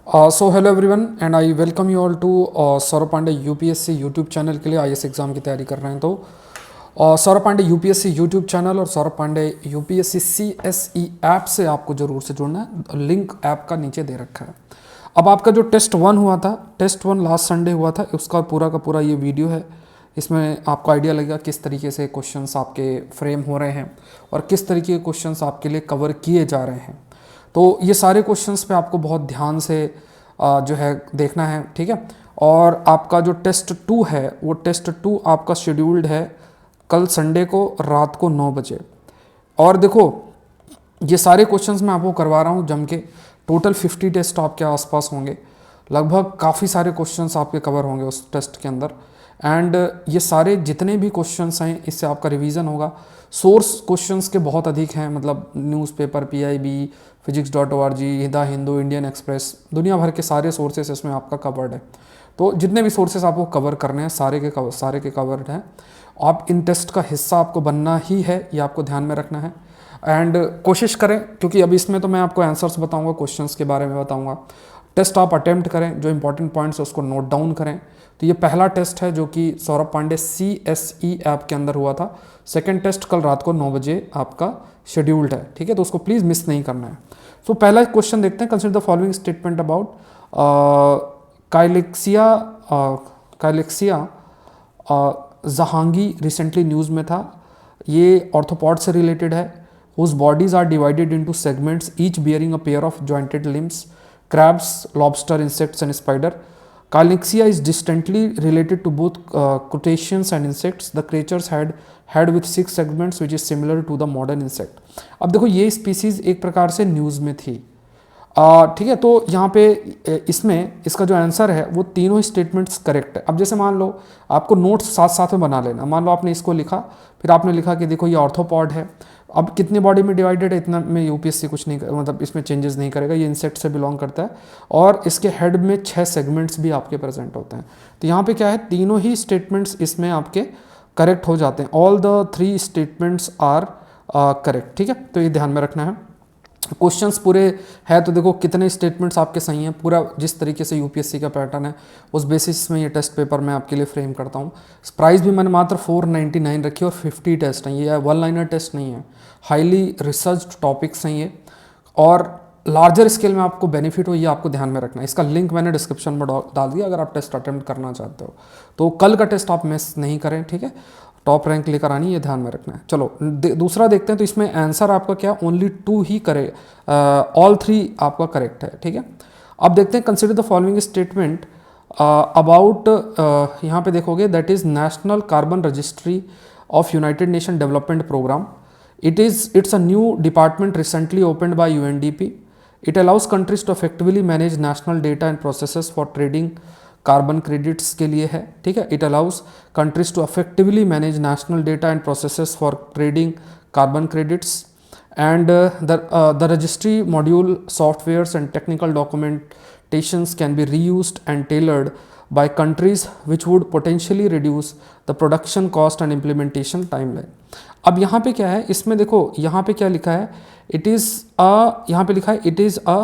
So hello everyone and I welcome you all to Saurabh Pandey UPSC YouTube channel के लिए IAS exam की तैयारी कर रहे हैं। तो Saurabh Pandey UPSC YouTube channel और Saurabh Pandey UPSC CSE app से आपको ज़रूर से जुड़ना है। लिंक ऐप का नीचे दे रखा है। अब आपका जो टेस्ट 1 हुआ था, टेस्ट 1 लास्ट संडे हुआ था, उसका पूरा का पूरा ये वीडियो है। इसमें आपको आइडिया लगेगा किस तरीके से क्वेश्चंस आपके फ्रेम हो रहे हैं और किस तरीके के क्वेश्चंस आपके लिए कवर किए जा रहे हैं। तो ये सारे क्वेश्चंस पे आपको बहुत ध्यान से जो है देखना है, ठीक है। और आपका जो टेस्ट 2 है वो टेस्ट 2 आपका शेड्यूल्ड है कल संडे को रात को 9 बजे। और देखो ये सारे क्वेश्चंस मैं आपको करवा रहा हूँ जम के। टोटल 50 टेस्ट आपके आसपास होंगे, लगभग काफ़ी सारे क्वेश्चंस आपके कवर होंगे उस टेस्ट के अंदर। एंड ये सारे जितने भी क्वेश्चंस हैं इससे आपका रिवीजन होगा। सोर्स क्वेश्चंस के बहुत अधिक हैं, मतलब newspaper, PIB, physics.org, the Hindu, Indian express, दुनिया भर के सारे सोर्सेस इसमें आपका कवर्ड है। तो जितने भी सोर्सेस आपको कवर करने हैं सारे के कवर्ड हैं। आप इन टेस्ट का हिस्सा आपको बनना ही है, ये आपको ध्यान में रखना है। एंड कोशिश करें, क्योंकि अब इसमें तो मैं आपको आंसर्स बताऊंगा, क्वेश्चंस के बारे में बताऊंगा। टेस्ट आप अटेम्प्ट करें, जो इंपॉर्टेंट पॉइंट्स है उसको नोट डाउन करें। तो ये पहला टेस्ट है जो कि सौरभ पांडे सीएसई ऐप के अंदर हुआ था। सेकंड टेस्ट कल रात को 9 बजे आपका शेड्यूल्ड है, ठीक है। तो उसको प्लीज़ मिस नहीं करना है। तो पहला क्वेश्चन देखते हैं। Consider the following statement about kylexia kylexia जहांगी, रिसेंटली न्यूज़ में था। ये ऑर्थोपॉड से रिलेटेड है। Whose bodies are divided into segments each bearing a pair of jointed limbs, crabs, lobster, insects and spider. Kalyxia is distantly related to both crustaceans and insects. The creature's head with 6 segments which is similar to the modern insect. अब देखो ये species एक प्रकार से news में थी, ठीक है। तो यहाँ पे इसमें इसका जो आंसर है वो तीनों ही स्टेटमेंट्स करेक्ट है। अब जैसे मान लो आपको नोट्स साथ साथ में बना लेना। मान लो आपने इसको लिखा, फिर आपने लिखा कि देखो ये ऑर्थोपॉड है। अब कितनी बॉडी में डिवाइडेड है इतना में यूपीएससी कुछ नहीं, मतलब इसमें चेंजेस नहीं करेगा, ये इंसेक्ट से बिलोंग करता है। और इसके हेड में 6 सेगमेंट्स भी आपके प्रेजेंट होते हैं। तो यहाँ पे क्या है, तीनों ही स्टेटमेंट्स इसमें आपके करेक्ट हो जाते हैं। All the 3 statements are correct, ठीक है। तो ये ध्यान में रखना है। क्वेश्चंस पूरे है तो देखो कितने स्टेटमेंट्स आपके सही हैं। पूरा जिस तरीके से यूपीएससी का पैटर्न है उस बेसिस में ये टेस्ट पेपर मैं आपके लिए फ्रेम करता हूँ। प्राइस भी मैंने मात्र 499 रखी और 50 टेस्ट हैं। ये 1 लाइनर टेस्ट नहीं है, हाईली रिसर्च टॉपिक्स हैं ये, और लार्जर स्केल में आपको बेनिफिट हो, ये आपको ध्यान में रखना है। इसका लिंक मैंने डिस्क्रिप्शन में डाल दिया अगर आप टेस्ट अटेम्प्ट करना चाहते हो। तो कल का टेस्ट आप मिस नहीं करें, ठीक है। टॉप रैंक लेकर आनी, ये ध्यान में रखना है। चलो दूसरा देखते हैं। तो इसमें आंसर आपका क्या, ओनली 2 ही करे, ऑल 3 आपका करेक्ट है, ठीक है। अब देखते हैं। Consider the following statement about, यहाँ पे देखोगे that is National Carbon Registry of United Nation Development Programme. It's a new department recently opened by UNDP. It allows countries to effectively manage national data and processes for trading carbon credits के लिए है, ठीक है। It allows countries to effectively manage national data and processes for trading carbon credits and the registry module softwares and technical documentations can be reused and tailored by countries which would potentially reduce the production cost and implementation timeline. अब यहाँ पे क्या है, इसमें देखो यहाँ पे क्या लिखा है, इट इज़ अ, यहाँ पे लिखा है इट इज़ अ,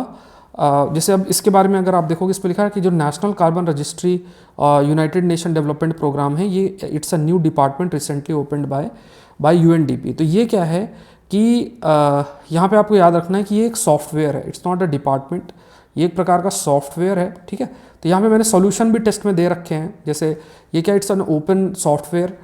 जैसे अब इसके बारे में अगर आप देखोगे इस पर लिखा है कि जो National Carbon Registry United Nation Development Programme है, ये it's a new department recently opened by UNDP. तो ये क्या है कि यहाँ पे आपको याद रखना है कि ये एक सॉफ्टवेयर है, इट्स नॉट अ डिपार्टमेंट, ये एक प्रकार का सॉफ्टवेयर है, ठीक है। तो यहाँ पे मैंने सॉल्यूशन भी टेस्ट में दे रखे हैं। जैसे ये क्या, it's an open software,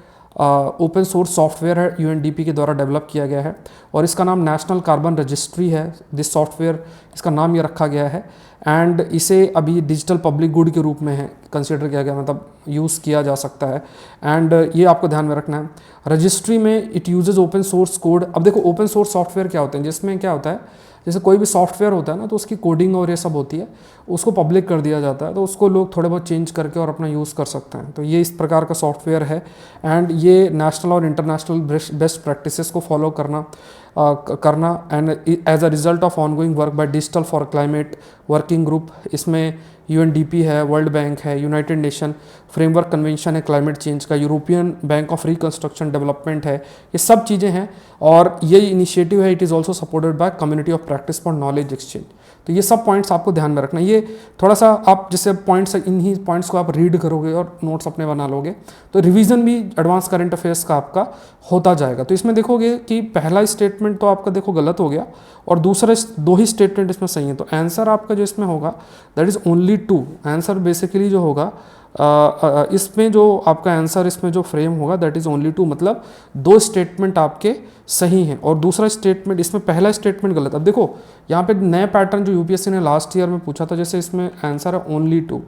open source software है, यूएनडीपी के द्वारा डेवलप किया गया है और इसका नाम नेशनल कार्बन रजिस्ट्री है। दिस सॉफ्टवेयर, इसका नाम ये रखा गया है एंड इसे अभी डिजिटल पब्लिक गुड के रूप में है कंसिडर किया गया, मतलब यूज़ किया जा सकता है। एंड ये आपको ध्यान में रखना है। रजिस्ट्री में it uses open source code. अब देखो ओपन सोर्स सॉफ्टवेयर क्या होते हैं, जिसमें क्या होता है, जैसे कोई भी सॉफ्टवेयर होता है ना, तो उसकी कोडिंग और ये सब होती है, उसको पब्लिक कर दिया जाता है, तो उसको लोग थोड़े बहुत चेंज करके और अपना यूज़ कर सकते हैं। तो ये इस प्रकार का सॉफ्टवेयर है एंड ये नेशनल और इंटरनेशनल बेस्ट प्रैक्टिसेस को फॉलो करना and as a result of ongoing work by digital for climate working group, इसमें यूएनडीपी है, वर्ल्ड बैंक है, यूनाइटेड नेशन फ्रेमवर्क कन्वेंशन है क्लाइमेट चेंज का, European Bank of Reconstruction Development है, ये सब चीज़ें हैं। और ये इनिशिएटिव है, it is also supported by community of practice for knowledge exchange. तो ये सब पॉइंट्स आपको ध्यान में रखना। ये थोड़ा सा आप जैसे पॉइंट्स, इन्हीं पॉइंट्स को आप रीड करोगे और नोट्स अपने बना लोगे तो रिवीजन भी एडवांस करंट अफेयर्स का आपका होता जाएगा। तो इसमें देखोगे कि पहला स्टेटमेंट तो आपका देखो गलत हो गया और दूसरा दो ही स्टेटमेंट इसमें सही है। तो आंसर आपका जो इसमें होगा that is only 2। Answer basically जो होगा इसमें जो आपका आंसर इसमें जो फ्रेम होगा दैट इज़ ओनली 2, मतलब 2 स्टेटमेंट आपके सही हैं और दूसरा स्टेटमेंट, इसमें पहला स्टेटमेंट गलत। अब देखो यहाँ पे नए पैटर्न जो यूपीएससी ने लास्ट ईयर में पूछा था, जैसे इसमें आंसर है ओनली 2,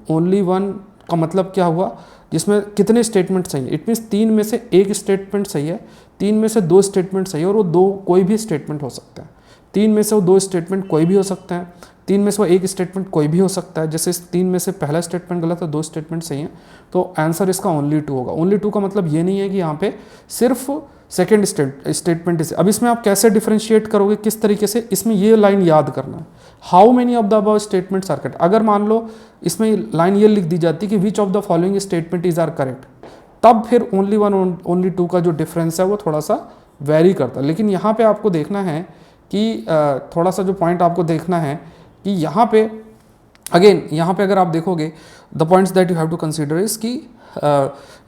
ओनली 1 का मतलब क्या हुआ, जिसमें कितने स्टेटमेंट सही है। इट मीन्स 3 में से 1 स्टेटमेंट सही है, 3 में से 2 स्टेटमेंट सही है और वो 2 कोई भी स्टेटमेंट हो सकता है। 3 में से वो 2 स्टेटमेंट कोई भी हो सकता है, 3 में से वो 1 स्टेटमेंट कोई भी हो सकता है। जैसे इस 3 में से पहला स्टेटमेंट गलत है, 2 स्टेटमेंट सही हैं, तो आंसर इसका ओनली 2 होगा। ओनली 2 का मतलब ये नहीं है कि यहाँ पे सिर्फ सेकेंड स्टेटमेंट इसे। अब इसमें आप कैसे डिफ्रेंशिएट करोगे, किस तरीके से, इसमें ये लाइन याद करना है, how many of the above statements are correct. अगर मान लो इसमें लाइन ये लिख दी जाती कि which of the following statement is are correct, तब फिर ओनली 1 ओनली 2 का जो डिफरेंस है वो थोड़ा सा वेरी करता है। लेकिन यहाँ पे आपको देखना है कि थोड़ा सा जो पॉइंट आपको देखना है कि यहाँ पे अगेन, यहाँ पे अगर आप देखोगे the points that you have to consider is कि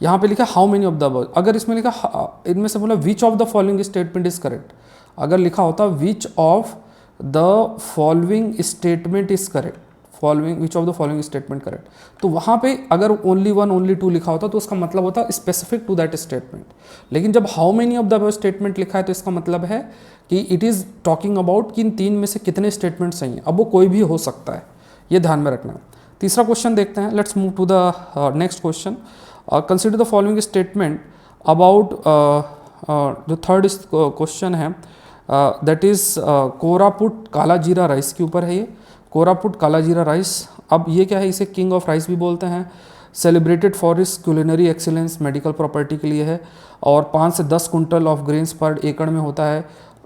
यहाँ पे लिखा how many of the above, अगर इसमें लिखा इनमें से बोला which of the following statement is correct, अगर लिखा होता which of the following statement is correct, which of the following statement correct, तो वहाँ पे अगर ओनली 1 ओनली 2 लिखा होता तो उसका मतलब होता स्पेसिफिक टू दैट स्टेटमेंट। लेकिन जब how many of the statement लिखा है तो इसका मतलब है कि इट इज़ टॉकिंग अबाउट कि इन 3 में से कितने स्टेटमेंट सही हैं। अब वो कोई भी हो सकता है, ये ध्यान में रखना है। तीसरा क्वेश्चन देखते हैं, let's move to the next question. Consider the following statement about, जो थर्ड क्वेश्चन है that is Koraput Kala Jeera rice के ऊपर है। ये कोरापुट काला जीरा राइस, अब ये क्या है, इसे किंग ऑफ राइस भी बोलते हैं, सेलिब्रेटेड फॉर इस क्यूलिनरी एक्सीलेंस, मेडिकल प्रॉपर्टी के लिए है और 5 से 10 कुंटल ऑफ ग्रेन्स पर एकड़ में होता है,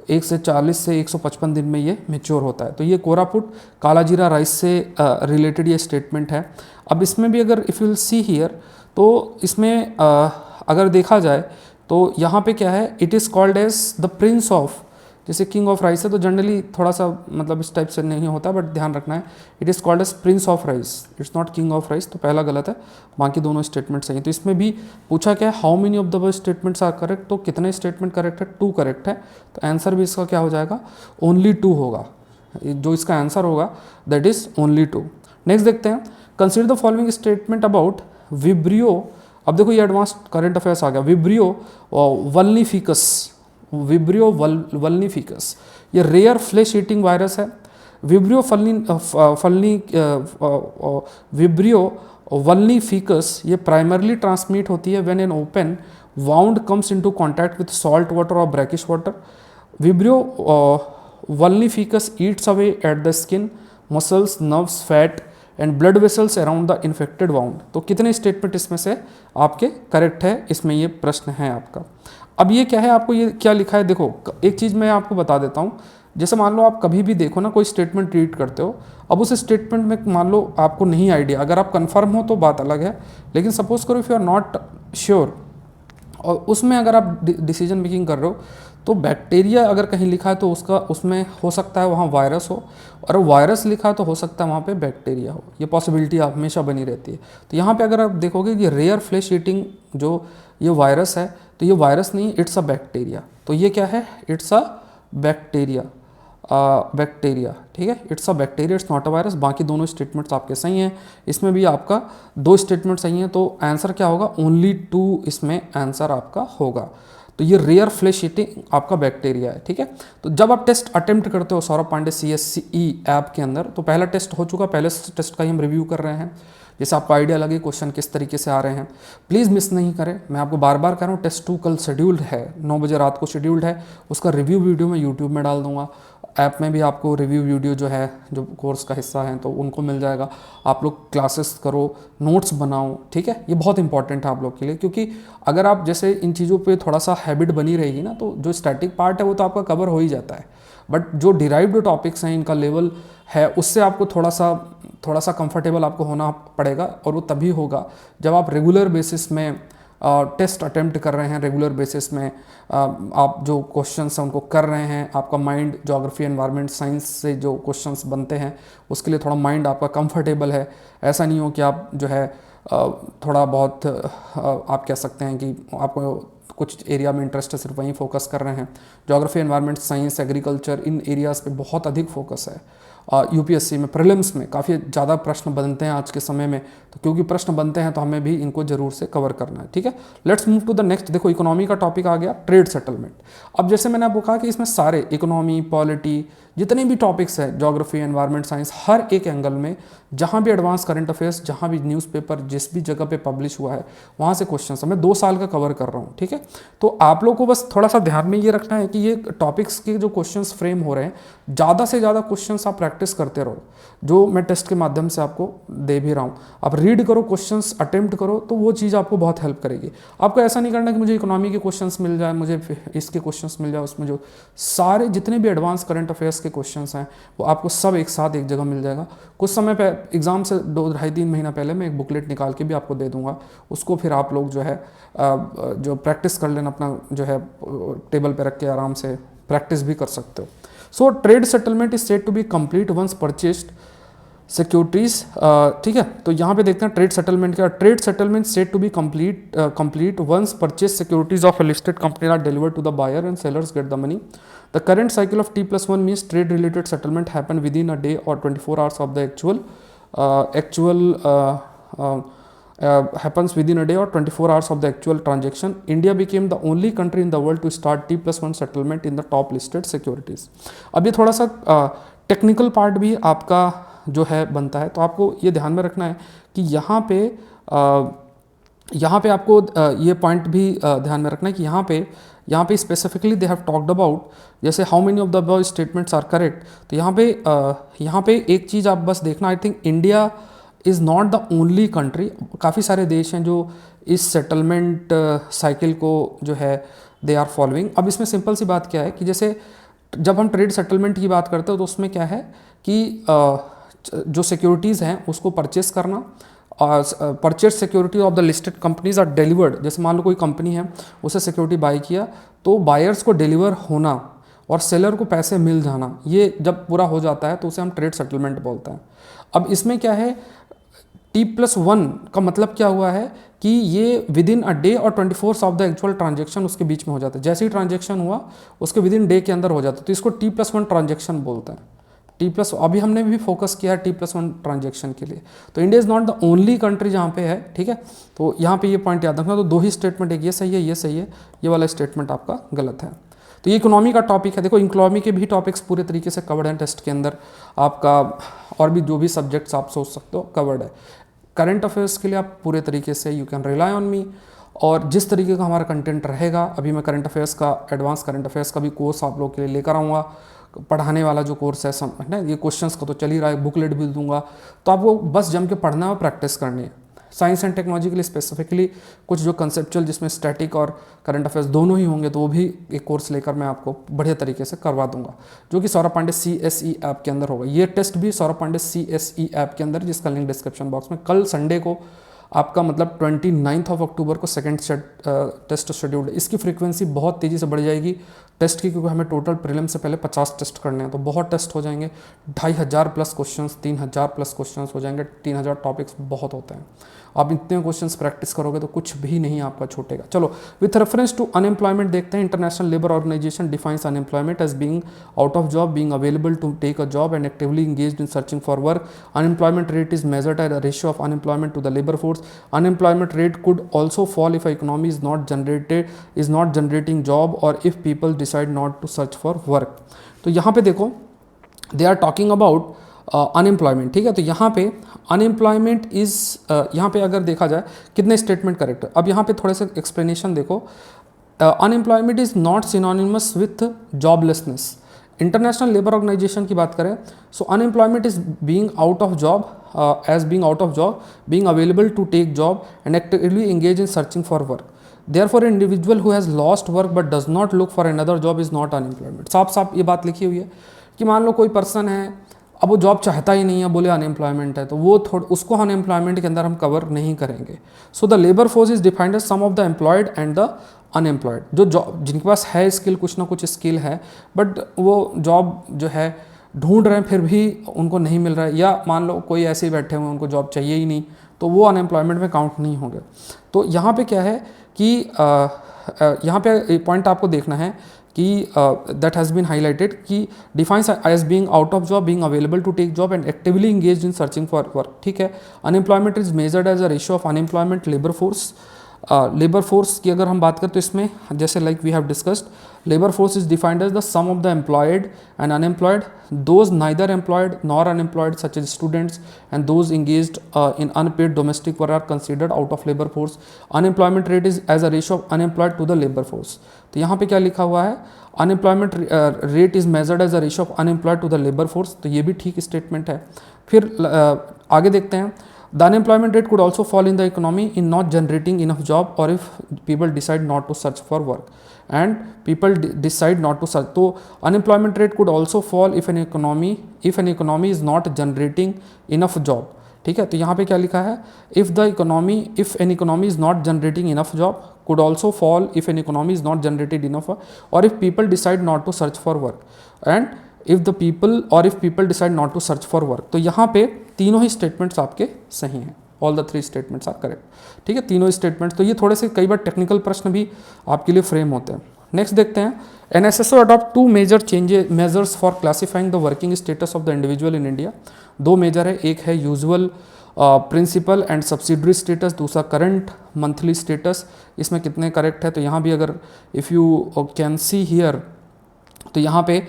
1 से 40 से 155 दिन में ये मेच्योर होता है। तो ये कोरापुट काला जीरा राइस से रिलेटेड ये स्टेटमेंट है। अब इसमें भी अगर if you will see here, तो इसमें अगर देखा जाए तो यहाँ पे क्या है, it is called as the prince of, जैसे किंग ऑफ राइस है तो जनरली थोड़ा सा मतलब इस टाइप से नहीं होता, बट ध्यान रखना है it is called as prince of rice, it's not king of rice. तो पहला गलत है, बाकी दोनों स्टेटमेंट सही हैं। तो इसमें भी पूछा क्या है, how many of the statements are correct, तो कितने स्टेटमेंट करेक्ट है, 2 करेक्ट है। तो आंसर भी इसका क्या हो जाएगा, ओनली 2 होगा, जो इसका आंसर होगा दैट इज़ ओनली 2। नेक्स्ट देखते हैं, consider the following statement about vibrio. अब देखो ये एडवांस करंट अफेयर्स आ गया, विब्रियो वल्निफिकस, विब्रियो वल्निफिकस ये रेयर फ्लैश ईटिंग वायरस है। विब्रियो वल्निफिकस ये प्राइमरली ट्रांसमिट होती है when an open wound comes into contact with salt water और brackish water. Vibrio vulnificus eats away at the skin, muscles, nerves, fat and blood vessels around the infected wound. तो कितने statement इसमें से आपके correct है, इसमें ये प्रश्न है आपका। अब ये क्या है, आपको ये क्या लिखा है, देखो एक चीज़ मैं आपको बता देता हूँ। जैसे मान लो आप कभी भी देखो ना, कोई स्टेटमेंट रीड करते हो, अब उस स्टेटमेंट में मान लो आपको नहीं आइडिया, अगर आप कंफर्म हो तो बात अलग है, लेकिन सपोज करो if you are not sure और उसमें अगर आप डिसीजन मेकिंग कर रहे हो, तो बैक्टीरिया अगर कहीं लिखा है तो उसका उसमें हो सकता है वहाँ वायरस हो, और वायरस लिखा है तो हो सकता है वहाँ पे बैक्टीरिया हो, ये पॉसिबिलिटी हमेशा बनी रहती है। तो यहाँ पे अगर आप देखोगे कि रेयर फ्लैश ईटिंग जो ये वायरस है, तो ये वायरस नहीं, इट्स अ बैक्टीरिया। तो ये क्या है, इट्स अ बैक्टीरिया, बैक्टीरिया, ठीक है, it's a bacteria, it's not a virus. बाकी दोनों स्टेटमेंट्स आपके सही हैं, इसमें भी आपका 2 स्टेटमेंट सही हैं, तो आंसर क्या होगा, ओनली 2 इसमें आंसर आपका होगा। तो ये रेयर फ्लैश ईटिंग आपका बैक्टीरिया है, ठीक है। तो जब आप टेस्ट अटेम्प्ट करते हो सौरभ पांडे CSCE ऐप के अंदर, तो पहला टेस्ट हो चुका, पहले टेस्ट का ही हम रिव्यू कर रहे हैं, जैसे आपको आइडिया लगे क्वेश्चन किस तरीके से आ रहे हैं। प्लीज़ मिस नहीं करें, मैं आपको बार बार कह रहा हूँ, टेस्ट 2 कल शेड्यूल्ड है, 9 बजे रात को शेड्यूल्ड है, उसका रिव्यू वीडियो मैं यूट्यूब में डाल दूंगा, ऐप में भी आपको रिव्यू वीडियो जो है, जो कोर्स का हिस्सा है तो उनको मिल जाएगा। आप लोग क्लासेस करो, नोट्स बनाओ, ठीक है, ये बहुत इंपॉर्टेंट है आप लोग के लिए, क्योंकि अगर आप जैसे इन चीज़ों पे थोड़ा सा हैबिट बनी रहेगी ना, तो जो स्टैटिक पार्ट है वो तो आपका कवर हो ही जाता है, बट जो डिराइव्ड टॉपिक्स हैं, इनका लेवल है, उससे आपको थोड़ा सा थोड़ा सा कंफर्टेबल आपको होना पड़ेगा, और वो तभी होगा जब आप रेगुलर बेसिस में टेस्ट अटेम्प्ट कर रहे हैं, रेगुलर बेसिस में आप जो क्वेश्चंस हैं उनको कर रहे हैं, आपका माइंड ज्योग्राफी एनवायरनमेंट साइंस से जो क्वेश्चंस बनते हैं उसके लिए थोड़ा माइंड आपका कंफर्टेबल है। ऐसा नहीं हो कि आप जो है थोड़ा बहुत आप कह सकते हैं कि आपको कुछ एरिया में इंटरेस्ट है, सिर्फ वहीं फोकस कर रहे हैं। Geography environment science agriculture in areas पे बहुत अधिक फोकस है। यूपीएससी में प्रीलिम्स में काफ़ी ज़्यादा प्रश्न बनते हैं आज के समय में, तो क्योंकि प्रश्न बनते हैं तो हमें भी इनको जरूर से कवर करना है, ठीक है। Let's move to the next. देखो इकोनॉमी का टॉपिक आ गया, ट्रेड सेटलमेंट। अब जैसे मैंने आपको कहा कि इसमें सारे इकोनॉमी, पॉलिटी, जितने भी टॉपिक्स हैं, ज्योग्राफी एनवायरनमेंट साइंस, हर एक एंगल में जहाँ भी एडवांस करंट अफेयर्स, जहाँ भी न्यूज़पेपर जिस भी जगह पे पब्लिश हुआ है वहाँ से क्वेश्चन मैं 2 साल का कवर कर रहा हूँ, ठीक है। तो आप लोग को बस थोड़ा सा ध्यान में ये रखना है कि ये टॉपिक्स के जो क्वेश्चंस फ्रेम हो रहे हैं, ज़्यादा से ज़्यादा क्वेश्चंस आप प्रैक्टिस करते रहो, जो मैं टेस्ट के माध्यम से आपको दे भी रहा हूँ। आप रीड करो, क्वेश्चंस अटेम्प्ट करो, तो वो चीज़ आपको बहुत हेल्प करेगी। आपको ऐसा नहीं करना कि मुझे इकोनॉमी के क्वेश्चंस मिल जाए, मुझे इसके क्वेश्चंस मिल जाए, उसमें जो सारे जितने भी एडवांस करंट अफेयर्स के क्वेश्चंस हैं वो आपको सब एक साथ एक जगह मिल जाएगा। कुछ समय पे एग्जाम से 2-2.5-3 महीना पहले मैं एक बुकलेट निकाल के भी आपको दे दूंगा, उसको फिर आप लोग जो है जो प्रैक्टिस कर लेना, अपना जो है टेबल पे रख के आराम से प्रैक्टिस भी कर सकते हो। So trade settlement is said to be complete once purchased securities, ठीक है। तो यहाँ पे देखते हैं ट्रेड सेटलमेंट क्या। Trade settlement said to be complete once purchase securities of a listed company are delivered to the buyer and sellers get the money. द current cycle of T+1 means trade related settlement happen within a day or 24 hours of the happens within a day or 24 hours of the actual transaction. India became the only country in the world to start T+1 settlement in the top listed securities. अब ये थोड़ा सा technical part भी आपका जो है बनता है, तो आपको ये ध्यान में रखना है कि यहाँ पे आपको ये पॉइंट भी ध्यान में रखना है कि यहाँ पे specifically they have talked about, जैसे how many of the above statements are correct. तो यहाँ पे एक चीज़ आप बस देखना, I think India is not the only country. काफ़ी सारे देश हैं जो इस सेटलमेंट साइकिल को जो है दे आर फॉलोइंग। अब इसमें सिंपल सी बात क्या है कि जैसे जब हम ट्रेड सेटलमेंट की बात करते हो तो उसमें क्या है कि जो सिक्योरिटीज़ हैं उसको परचेस करना, purchase security of the listed companies are delivered. जैसे मान लो कोई कंपनी है, उसे सिक्योरिटी बाई किया, तो बायर्स को डिलीवर होना और सेलर को पैसे मिल जाना, ये जब पूरा हो जाता है तो उसे हम ट्रेड सेटलमेंट बोलते हैं। अब इसमें क्या है, T+1 का मतलब क्या हुआ है कि ये विद इन अ डे और 24 ऑफ द एक्चुअल ट्रांजेक्शन उसके बीच में हो जाता है। जैसे ही ट्रांजेक्शन हुआ उसके विद इन डे के अंदर हो जाता है, तो इसको T+1 ट्रांजेक्शन बोलते हैं। अभी हमने भी फोकस किया है T+1 ट्रांजेक्शन के लिए। तो India is not the only country जहाँ पे है, ठीक है। तो यहाँ पे ये पॉइंट याद रखना। तो 2 ही स्टेटमेंट, एक ये सही है, ये सही है, ये वाला स्टेटमेंट आपका गलत है। तो ये इकोनॉमी का टॉपिक है। देखो इकोनॉमी के भी टॉपिक्स पूरे तरीके से कवर्ड हैं टेस्ट के अंदर, आपका और भी जो भी सब्जेक्ट्स आप सोच सकते हो कवर्ड है। करंट अफेयर्स के लिए आप पूरे तरीके से you can rely on me, और जिस तरीके का हमारा कंटेंट रहेगा, अभी मैं करंट अफेयर्स का, एडवांस करंट अफेयर्स का भी कोर्स आप लोग के लिए लेकर आऊँगा। पढ़ाने वाला जो कोर्स है ना, ये क्वेश्चंस का तो चल ही रहा है, बुकलेट भी दूंगा, तो आपको बस जम के पढ़ना और प्रैक्टिस करनी है। साइंस एंड टेक्नोलॉजी के लिए स्पेसिफिकली कुछ जो कंसेप्चुअल, जिसमें स्टैटिक और करंट अफेयर्स दोनों ही होंगे, तो वो भी एक कोर्स लेकर मैं आपको बढ़िया तरीके से करवा दूंगा, जो कि सौरभ पांडे CSE ऐप के अंदर होगा। ये टेस्ट भी सौरभ पांडे CSE ऐप के अंदर, जिसका लिंक डिस्क्रिप्शन बॉक्स में। कल संडे को आपका मतलब 29 अक्टूबर को सेकंड टेस्ट शेड्यूल्ड। इसकी फ्रीक्वेंसी बहुत तेज़ी से बढ़ जाएगी टेस्ट की, क्योंकि हमें टोटल प्रीलिम से पहले 50 टेस्ट करने हैं, तो बहुत टेस्ट हो जाएंगे। 2500 प्लस क्वेश्चंस, 3000 प्लस क्वेश्चंस हो जाएंगे। 3000 टॉपिक्स बहुत होते हैं। आप इतने क्वेश्चंस प्रैक्टिस करोगे तो कुछ भी नहीं आपका छूटेगा। चलो विथ रेफरेंस टू अनएम्प्लॉयमेंट देखते हैं। International Labour Organization defines unemployment as being out of job, being available to take a job and actively engaged in searching for work. Unemployment rate is measured as a ratio of unemployment to the labor force. Unemployment rate could also fall if a economy is not generating job or if people decide not to search for work. तो यहाँ पे देखो they are talking about unemployment, ठीक है। तो यहाँ पे unemployment is, यहाँ पे अगर देखा जाए कितने स्टेटमेंट करेक्ट है। अब यहाँ पे थोड़े से एक्सप्लेनेशन देखो। Unemployment is not synonymous with joblessness. International Labour Organization की बात करें, so unemployment is being out of job, as being out of job, being available to take job and actively engage in searching for work. Therefore, an individual who has lost work but does not look for another job is not unemployment. साफ साफ ये बात लिखी हुई है कि मान लो कोई पर्सन है, अब वो जॉब चाहता ही नहीं है, बोले अनएम्प्लॉयमेंट है, तो वो थोड़ा उसको अनएम्प्लॉयमेंट के अंदर हम कवर नहीं करेंगे। So the labour force is defined as sum of the employed and the unemployed, जो जॉब जिनके पास है स्किल, कुछ ना कुछ स्किल है, बट वो जॉब जो है ढूंढ रहे हैं फिर भी उनको नहीं मिल रहा है, या मान लो कोई ऐसे ही बैठे हुए हैं उनको जॉब चाहिए ही नहीं, तो वो अनएम्प्लॉयमेंट में काउंट नहीं होंगे। तो यहाँ पे क्या है कि यहाँ पे पॉइंट आपको देखना है कि दैट हैज़ बीन हाईलाइटेड कि defines as being out of job, being available to take job and actively engaged in searching for work. ठीक है, unemployment is measured as a ratio of unemployment labour force. Labour force की अगर हम बात करें तो इसमें जैसे like we have discussed, labour force is defined as the sum of the employed and unemployed, those neither employed nor unemployed such as students and those engaged in unpaid domestic work are considered out of labour force. Unemployment rate is as a ratio of unemployed to the labour force. तो यहाँ पे क्या लिखा हुआ है, unemployment rate is measured as a ratio of unemployed to the labour force, तो ये भी ठीक स्टेटमेंट है। फिर आगे देखते हैं, the unemployment rate could also fall in the economy in not generating enough job or if people decide not to search for work and people decide not to search, तो unemployment rate could also fall if an economy is not generating enough job। ठीक है, तो यहाँ पे क्या लिखा है, if an economy is not generating enough job could also fall if an economy is not generated enough or if people decide not to search for work and if people decide not to search for work। तो यहाँ पे तीनों ही statements आपके सही हैं, all the 3 statements are correct. ठीक है, तीनों स्टेटमेंट्स, तो ये थोड़े से कई बार टेक्निकल प्रश्न भी आपके लिए फ्रेम होते हैं। नेक्स्ट देखते हैं, NSSO adopt 2 major measures for classifying the working status of the individual in India. 2 major है, एक है usual principal and subsidiary status, दूसरा करंट मंथली स्टेटस। इसमें कितने करेक्ट है, तो यहाँ भी अगर if you can see here, तो यहाँ पे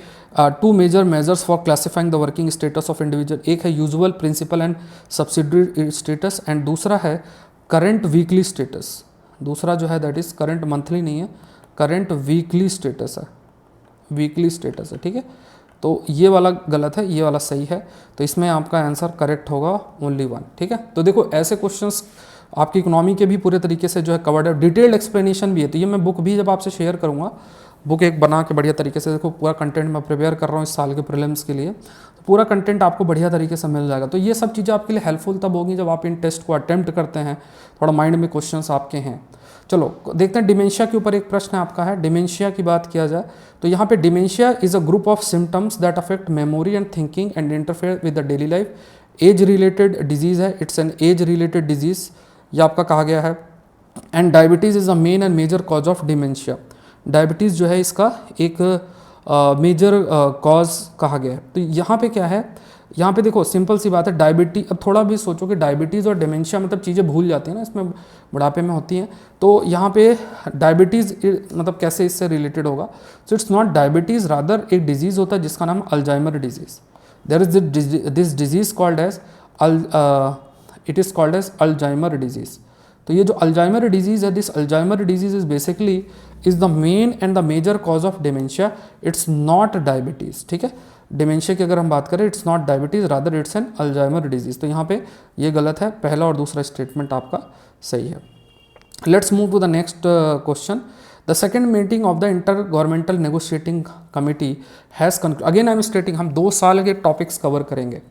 2 major measures for classifying the working status of individual, एक है usual principal and subsidiary status and दूसरा है करंट वीकली स्टेटस। दूसरा जो है दैट इज करंट मंथली नहीं है, करंट वीकली स्टेटस है, वीकली स्टेटस है। ठीक है, तो ये वाला गलत है, ये वाला सही है, तो इसमें आपका आंसर करेक्ट होगा ओनली 1। ठीक है, तो देखो ऐसे क्वेश्चंस आपकी इकोनॉमी के भी पूरे तरीके से जो है कवर्ड है, डिटेल्ड एक्सप्लेनेशन भी है। तो ये मैं बुक भी जब आपसे शेयर करूँगा, बुक एक बना के बढ़िया तरीके से, देखो पूरा कंटेंट मैं प्रिपेयर कर रहा हूँ इस साल के प्रीलिम्स के लिए, तो पूरा कंटेंट आपको बढ़िया तरीके से मिल जाएगा। तो ये सब चीज़ें आपके लिए हेल्पफुल तब होगी जब आप इन टेस्ट को अटेम्प्ट करते हैं, थोड़ा माइंड में क्वेश्चंस आपके हैं। चलो देखते हैं, डिमेंशिया के ऊपर एक प्रश्न आपका है। डिमेंशिया की बात किया जाए तो यहाँ पे dementia is a group of symptoms that affect memory and thinking and interfere with the daily life. Age related disease है, it's an age related disease, ये आपका कहा गया है। And diabetes is a main and major cause of dementia. Diabetes जो है इसका एक मेजर कॉज कहा गया है। तो यहाँ पे क्या है, यहाँ पे देखो सिंपल सी बात है, डायबिटीज, अब थोड़ा भी सोचो कि डायबिटीज़ और डिमेंशिया मतलब चीज़ें भूल जाती हैं ना, इसमें बुढ़ापे में होती हैं। तो यहाँ पे डायबिटीज़ मतलब कैसे इससे रिलेटेड होगा, so it's not diabetes, rather एक डिजीज़ होता है जिसका नाम Alzheimer disease. There is this disease called as it is called as Alzheimer disease. तो ये जो अल्जाइमर डिजीज़ है, this Alzheimer disease is basically is the main and the major cause of dementia, it's not diabetes. ठीक है, dementia की अगर हम बात करें, it's not diabetes, rather it's an Alzheimer disease. तो यहाँ पे ये गलत है, पहला और दूसरा स्टेटमेंट आपका सही है। Let's move to the next question. The second meeting of the inter governmental negotiating committee has conclude, again I am stating, हम 2 साल के टॉपिक्स कवर करेंगे,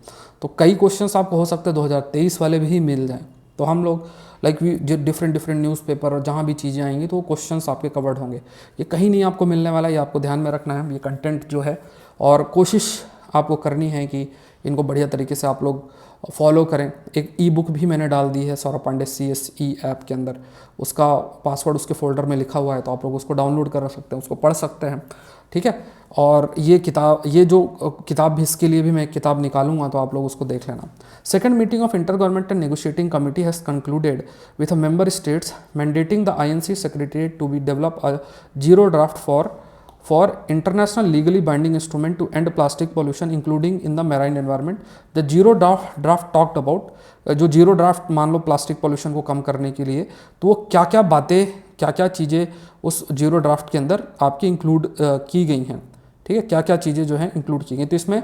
तो कई क्वेश्चंस आपको हो सकते हैं 2023 वाले भी मिल जाएँ। तो हम लोग लाइक जो डिफरेंट न्यूज़पेपर और जहाँ भी चीज़ें आएंगी तो वो क्वेश्चंस आपके कवर्ड होंगे। ये कहीं नहीं आपको मिलने वाला, ये आपको ध्यान में रखना है ये कंटेंट जो है, और कोशिश आपको करनी है कि इनको बढ़िया तरीके से आप लोग फॉलो करें। एक ई बुक भी मैंने डाल दी है सौरभ पांडे CSE ऐप के अंदर, उसका पासवर्ड उसके फोल्डर में लिखा हुआ है, तो आप लोग उसको डाउनलोड कर सकते हैं, उसको पढ़ सकते हैं। ठीक है, और ये जो किताब भी, इसके लिए भी मैं एक किताब निकालूंगा, तो आप लोग उसको देख लेना। Second meeting of inter governmental negotiating committee has concluded with a member states mandating the INC secretariat to be develop a zero draft for international legally binding instrument to end plastic pollution including in the marine environment। the zero draft talked about, जो zero draft मान low plastic pollution को कम करने के लिए, तो वो क्या क्या बातें, क्या क्या चीज़ें उस जीरो ड्राफ्ट के अंदर आपकी इंक्लूड की गई हैं। ठीक है, क्या क्या चीज़ें जो हैं इंक्लूड की गई, तो इसमें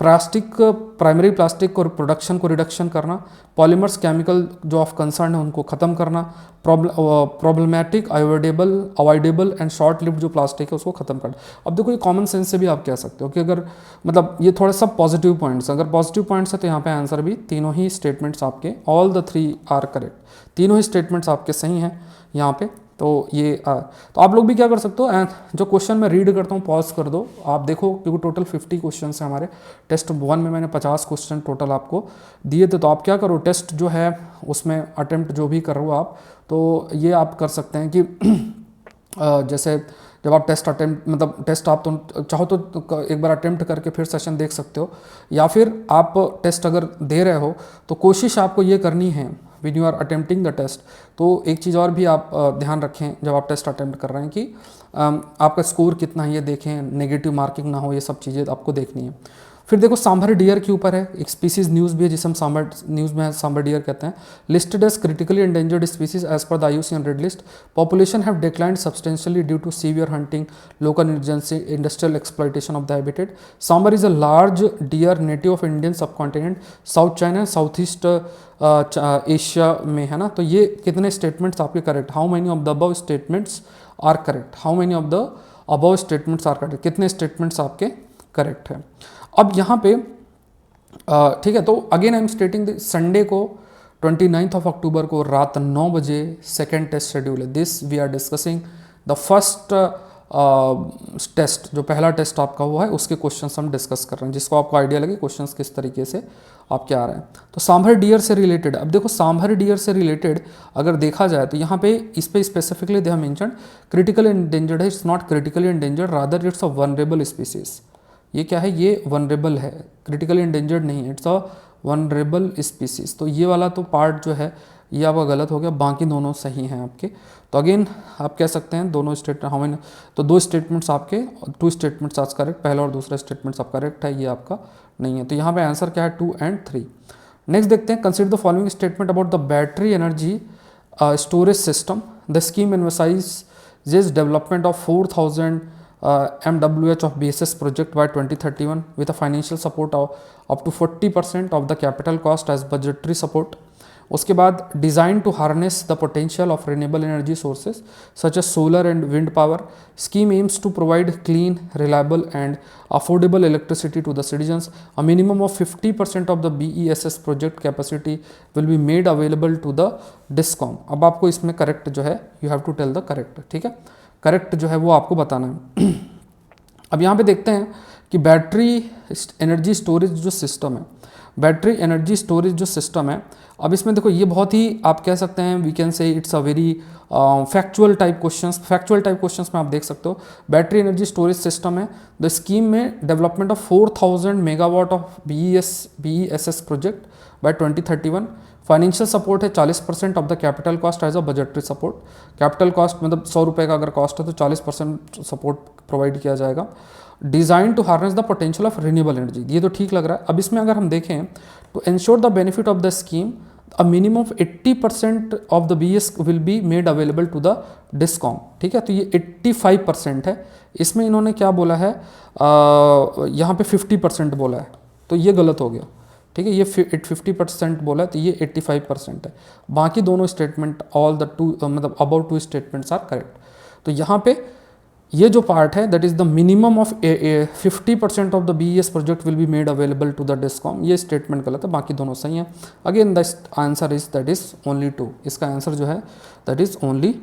प्लास्टिक, प्राइमरी प्लास्टिक और प्रोडक्शन को रिडक्शन करना, पॉलीमर्स केमिकल जो ऑफ कंसर्न है उनको ख़त्म करना, problematic, avoidable and short lived जो प्लास्टिक है उसको ख़त्म करना। अब देखो ये कॉमन सेंस से भी आप कह सकते हो कि अगर मतलब ये थोड़ा सा पॉजिटिव पॉइंट्स, अगर पॉजिटिव पॉइंट्स है तो यहाँ पे आंसर भी तीनों ही स्टेटमेंट्स आपके, ऑल द 3 आर करेक्ट, तीनों ही स्टेटमेंट्स आपके सही हैं यहाँ पे। तो ये तो आप लोग भी क्या कर सकते हो, जो क्वेश्चन मैं रीड करता हूँ पॉज कर दो, आप देखो, क्योंकि टोटल 50 क्वेश्चन है हमारे टेस्ट 1 में, मैंने 50 क्वेश्चन टोटल आपको दिए थे। तो आप क्या करो, टेस्ट जो है उसमें अटेम्प्ट जो भी कर रहे हो आप, तो ये आप कर सकते हैं कि जैसे जब आप टेस्ट अटेम्प्ट मतलब टेस्ट आप तो चाहो तो एक बार अटेम्प्ट करके फिर सेशन देख सकते हो, या फिर आप टेस्ट अगर दे रहे हो तो कोशिश आपको ये करनी है when you are attempting the test. तो एक चीज़ और भी आप ध्यान रखें जब आप टेस्ट अटेम्प्ट कर रहे हैं कि आपका स्कोर कितना है ये देखें, नेगेटिव मार्किंग ना हो, ये सब चीज़ें आपको देखनी है। फिर देखो सांभर डियर के ऊपर है, एक स्पीसीज न्यूज़ भी है जिसे हम सांभर न्यूज़ में सांभर डियर कहते हैं। Listed as critically endangered species as per the IUCN red list, population have declined substantially due to severe hunting, local emergency, industrial exploitation of the habitat. Sambar is a large deer native of Indian subcontinent, south China, south east Asia में है ना। तो ये कितने statements आपके correct, how many of the above statements are correct, how many of the above statements are correct, कितने statements आपके correct है। अब यहाँ पे ठीक है, तो again I am stating Sunday को 29 अक्टूबर को रात 9 बजे सेकेंड टेस्ट शेड्यूल है। This we are discussing the first test, जो पहला टेस्ट आपका हुआ है उसके क्वेश्चंस हम डिस्कस कर रहे हैं, जिसको आपको आइडिया लगे क्वेश्चंस किस तरीके से आपके आ रहे हैं। तो सांभर डियर से रिलेटेड, अब देखो सांभर डियर से रिलेटेड अगर देखा जाए तो यहाँ पे इस पे specifically they have mentioned critical endangered है, it's not critically endangered, rather it's a vulnerable species. ये क्या है, ये वनरेबल है, क्रिटिकली एंडेंजर्ड नहीं है, इट्स अ वनरेबल स्पीसीज। तो ये वाला तो पार्ट जो है ये आपका गलत हो गया, बाकी दोनों सही हैं आपके। तो अगेन आप कह सकते हैं दोनों स्टेटमेंट हमें, तो 2 स्टेटमेंट्स आपके, 2 स्टेटमेंट्स आज करेक्ट, पहला और दूसरा स्टेटमेंट्स आप करेक्ट है, ये आपका नहीं है। तो यहाँ पे आंसर क्या है 2 and 3। नेक्स्ट देखते हैं, consider the following statement about the battery energy storage system, the scheme emphasises development of 4000 MWH of BSS project by 2031 with a financial support of up to 40% of the capital cost as budgetary support. उसके बाद design to harness the potential of renewable energy sources such as solar and wind power, scheme aims to provide clean, reliable and affordable electricity to the citizens, a minimum of 50% of the BESS project capacity will be made available to the discom. अब आपको इसमें correct जो है you have to tell the correct, ठीक है, correct जो है वो आपको बताना है। अब यहाँ पे देखते हैं कि बैटरी एनर्जी स्टोरेज जो सिस्टम है, बैटरी एनर्जी स्टोरेज जो सिस्टम है, अब इसमें देखो ये बहुत ही आप कह सकते हैं we can say it's a very factual type questions, factual type questions में आप देख सकते हो बैटरी एनर्जी स्टोरेज सिस्टम है, द स्कीम में development of 4000 megawatt of BESS project by 2031, financial support है 40% of the capital cost as a budgetary support, capital cost मतलब 100 रुपये का अगर कॉस्ट है तो 40% सपोर्ट प्रोवाइड किया जाएगा, design to harness the potential of renewable energy, ये तो ठीक लग रहा है। अब इसमें अगर हम देखें तो ensure the benefit of the scheme, a minimum of 80% of the BS will be made available to the discom, ठीक है, तो ये 85% है, इसमें इन्होंने क्या बोला है, यहाँ पे 50% बोला है, तो ये गलत हो गया, ठीक है, ये 50% बोला है तो ये 85% है, बाकी दोनों स्टेटमेंट ऑल द 2 मतलब अबाउट 2 स्टेटमेंट्स आर करेक्ट। तो यहाँ पे ये जो पार्ट है that is the minimum of 50% of the BES project will be made available to the discom, ये स्टेटमेंट गलत है, बाकी दोनों सही हैं। Again the answer is that is only 2, इसका आंसर जो है दैट इज ओनली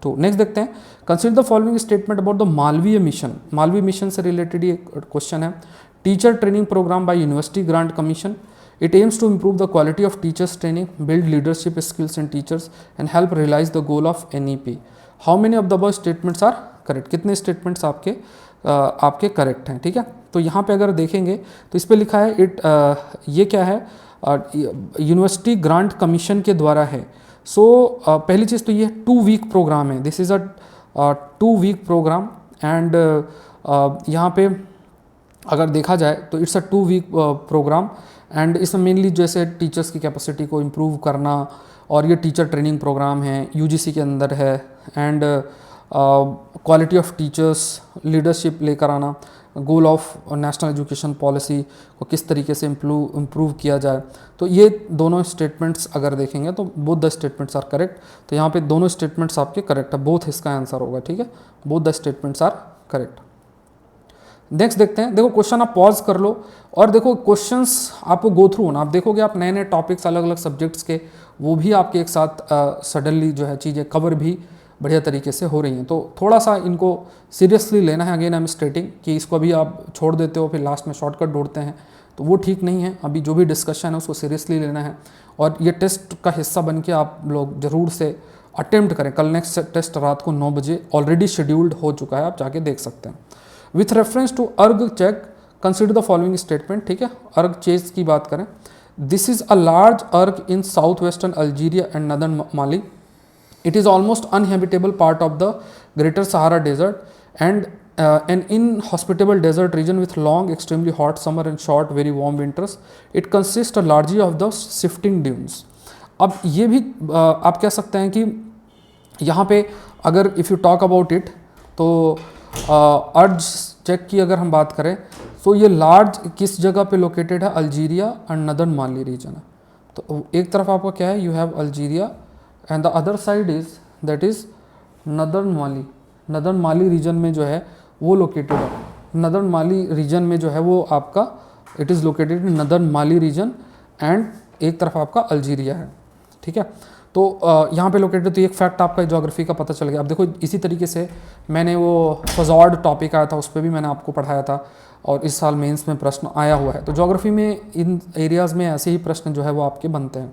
2। नेक्स्ट देखते हैं, consider the following statement about the Malaviya mission, Malaviya mission से रिलेटेड ये क्वेश्चन है, teacher training programme by university grant commission, it aims to improve the quality of teachers training, build leadership skills in teachers and help realize the goal of NEP. How many of the above statements are correct? कितने statements आपके correct हैं, ठीक है। तो यहाँ पे अगर देखेंगे तो इस पे लिखा है ये क्या है, यूनिवर्सिटी ग्रांट कमीशन के द्वारा है। सो पहली चीज़ तो ये 2 वीक प्रोग्राम है, this is a 2 week programme and यहाँ पे अगर देखा जाए तो it's a 2 week programme and इसमें मेनली जैसे टीचर्स की कैपेसिटी को इम्प्रूव करना, और ये टीचर ट्रेनिंग प्रोग्राम है, UGC के अंदर है, and quality of teachers, leadership लेकर आना, goal of national education policy को किस तरीके से इम्प्रूव किया जाए। तो ये दोनों स्टेटमेंट्स अगर देखेंगे तो both the statements are correct. तो यहाँ पे दोनों स्टेटमेंट्स आपके करेक्ट है, बोथ इसका आंसर होगा, ठीक है, both the statements are correct. Next देखते हैं, देखो क्वेश्चन आप पॉज कर लो और देखो क्वेश्चंस आपको गो थ्रू होना, आप देखोगे आप नए नए टॉपिक्स अलग अलग सब्जेक्ट्स के वो भी आपके एक साथ सडनली जो है चीज़ें कवर भी बढ़िया तरीके से हो रही हैं। तो थोड़ा सा इनको सीरियसली लेना है। अगेन आई एम स्टेटिंग कि इसको अभी आप छोड़ देते हो फिर लास्ट में शॉर्टकट ढूंढते हैं तो वो ठीक नहीं है। अभी जो भी डिस्कशन है उसको सीरियसली लेना है और ये टेस्ट का हिस्सा बन के आप लोग ज़रूर से अटेम्प्ट करें। कल नेक्स्ट टेस्ट रात को 9 बजे ऑलरेडी शेड्यूल्ड हो चुका है, आप जाके देख सकते हैं। With reference to Erg Chech consider the following statement, ठीक है, अर्ग चेक की बात करें। This is a large erg in south western Algeria and northern Mali. It is almost uninhabitable part of the Greater Sahara Desert and an inhospitable desert region with long, extremely hot summer and short, very warm winters. It consists largely of the shifting dunes. अब ये भी आप कह सकते हैं कि यहाँ पे अगर if you talk about it तो अर्ज चेक की अगर हम बात करें तो ये लार्ज किस जगह पे लोकेटेड है, Algeria and northern Mali region है। तो एक तरफ आपका क्या है, you have Algeria and the other side is that is northern Mali. Northern Mali region में जो है वो लोकेटेड है। नदर्न माली रीजन में जो है वो आपका it is located in northern Mali region and एक तरफ आपका अल्जीरिया है, ठीक है। तो यहाँ पे लोकेटेड, तो एक फैक्ट आपका ज्योग्राफी का पता चल गया। अब देखो इसी तरीके से मैंने वो फजॉर्ड टॉपिक आया था उस पर भी मैंने आपको पढ़ाया था और इस साल मेंस में प्रश्न आया हुआ है। तो ज्योग्राफी में इन एरियाज़ में ऐसे ही प्रश्न जो है वो आपके बनते हैं।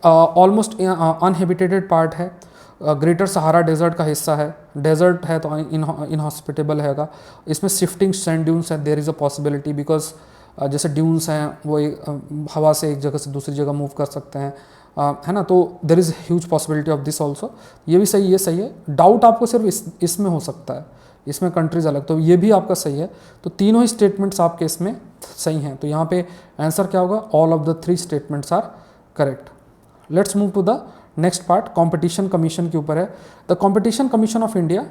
ऑलमोस्ट अनहेबिटेटेड पार्ट है, ग्रेटर सहारा डेजर्ट का हिस्सा है, डेजर्ट है तो इनहॉस्पिटेबल हैगा। इसमें शिफ्टिंग सैंड ड्यून्स है, there is a possibility because जैसे ड्यून्स हैं वो हवा से एक जगह से दूसरी जगह मूव कर सकते हैं, है ना। तो there is huge possibility of this also. ये भी सही, ये सही है। डाउट आपको सिर्फ इसमें हो सकता है, इसमें कंट्रीज अलग, तो ये भी आपका सही है। तो तीनों ही स्टेटमेंट्स आपके इसमें सही हैं। तो यहाँ पे आंसर क्या होगा, all of the 3 statements are correct. Let's move to the next part, competition commission के ऊपर है। The competition commission of India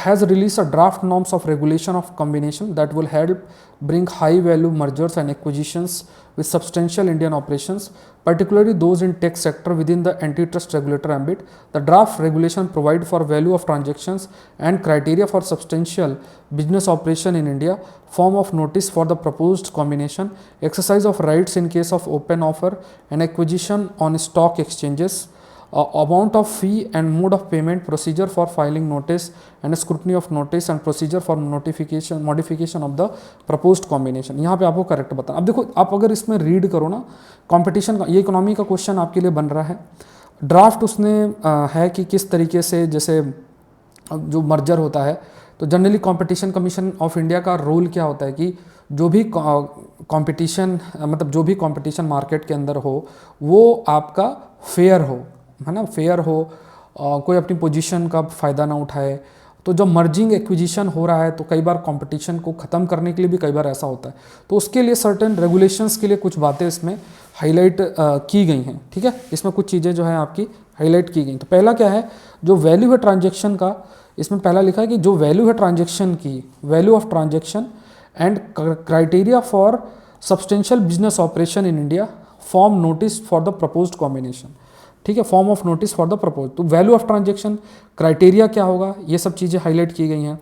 has released a draft norms of regulation of combination that will help bring high value mergers and acquisitions with substantial Indian operations, particularly those in tech sector within the antitrust regulator ambit. The draft regulation provide for value of transactions and criteria for substantial business operation in India, form of notice for the proposed combination, exercise of rights in case of open offer and acquisition on stock exchanges, amount of fee and mode of payment, procedure for filing notice and scrutiny of notice and procedure for notification modification of the proposed combination। यहाँ पे आपको correct बताना। अब देखो आप अगर इसमें read करो ना, कंपटीशन का ये इकोनॉमी का क्वेश्चन आपके लिए बन रहा है। ड्राफ्ट उसने है कि किस तरीके से जैसे जो मर्जर होता है तो generally competition commission of India का रोल क्या होता है कि जो भी कंपटीशन मतलब जो भी कंपटीशन मार्केट के अंदर हो वो आपका फेयर हो, है ना, फेयर हो, कोई अपनी पोजीशन का फ़ायदा ना उठाए। तो जब मर्जिंग एक्विजिशन हो रहा है तो कई बार कंपटीशन को ख़त्म करने के लिए भी कई बार ऐसा होता है। तो उसके लिए सर्टेन रेगुलेशंस के लिए कुछ बातें इसमें हाईलाइट की गई हैं, ठीक है। इसमें कुछ चीज़ें जो है आपकी हाईलाइट की गई। तो पहला क्या है, जो वैल्यू है ट्रांजेक्शन का, इसमें पहला लिखा है कि जो वैल्यू है ट्रांजेक्शन की, value of transaction and criteria for substantial business operation in India, form notice for the proposed combination, ठीक है, form of notice for the propose. तो वैल्यू ऑफ ट्रांजेक्शन, क्राइटेरिया क्या होगा, ये सब चीज़ें हाईलाइट की गई हैं।